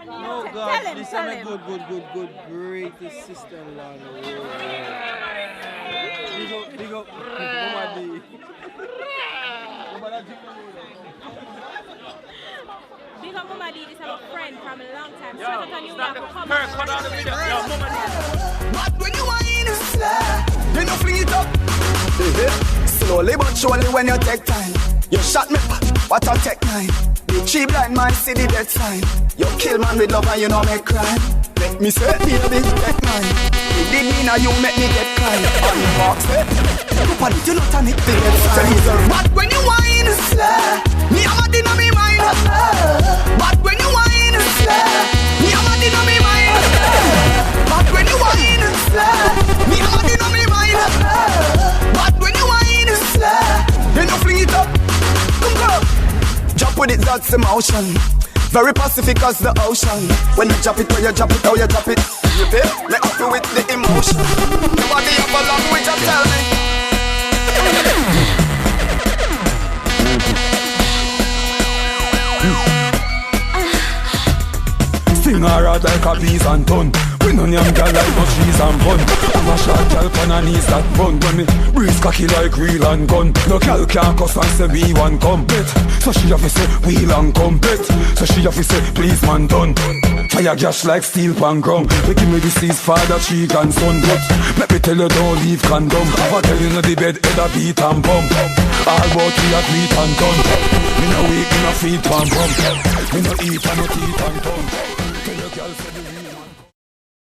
No, God, this is a good, greatest sister-in-law in the world. Big up, Mama D. Big up Mama D, this is a friend from a long time. Yo, stop the Kirk, cut out the video. Yo, Mama D. But when you are in a slide, you know fling it up. Slowly but surely when you take time. You shot me, what a tech nine. The cheap blind man see the dead sign. You kill man with love and you know make crime. Make me say, baby, take mine. It did mean that you make me get crime. On the box, look at it, you not on it, they get fine. But when you whine, me have a thing on me mind. But when you whine, me have a thing on me mind. But when you whine, me have a thing on me mind. But when you whine, you know fling it up. Come go. Drop with it, that's emotion. Very pacific as the ocean. When you drop it, when you drop it, how you drop it. You feel? Let up with the emotion. Nobody have a language to tell me. Sing her out like a bees and ton. We no young girl like no trees and bun. I'm a short girl on her knees that bun. When me breeze cocky like reel and gun. No girl can't cuss and say we want compete. So she have to say wheel and compete. So she have to say please man done. Fire gas like steel pan ground. They give me the seas father, cheek and son. But let me tell you don't leave condom. Have a tell you no the bed head a beat and bump. All about we a tweet and done. Me no weak, me no feet and bump. Me no eat and no teeth and tongue. Tell your girl say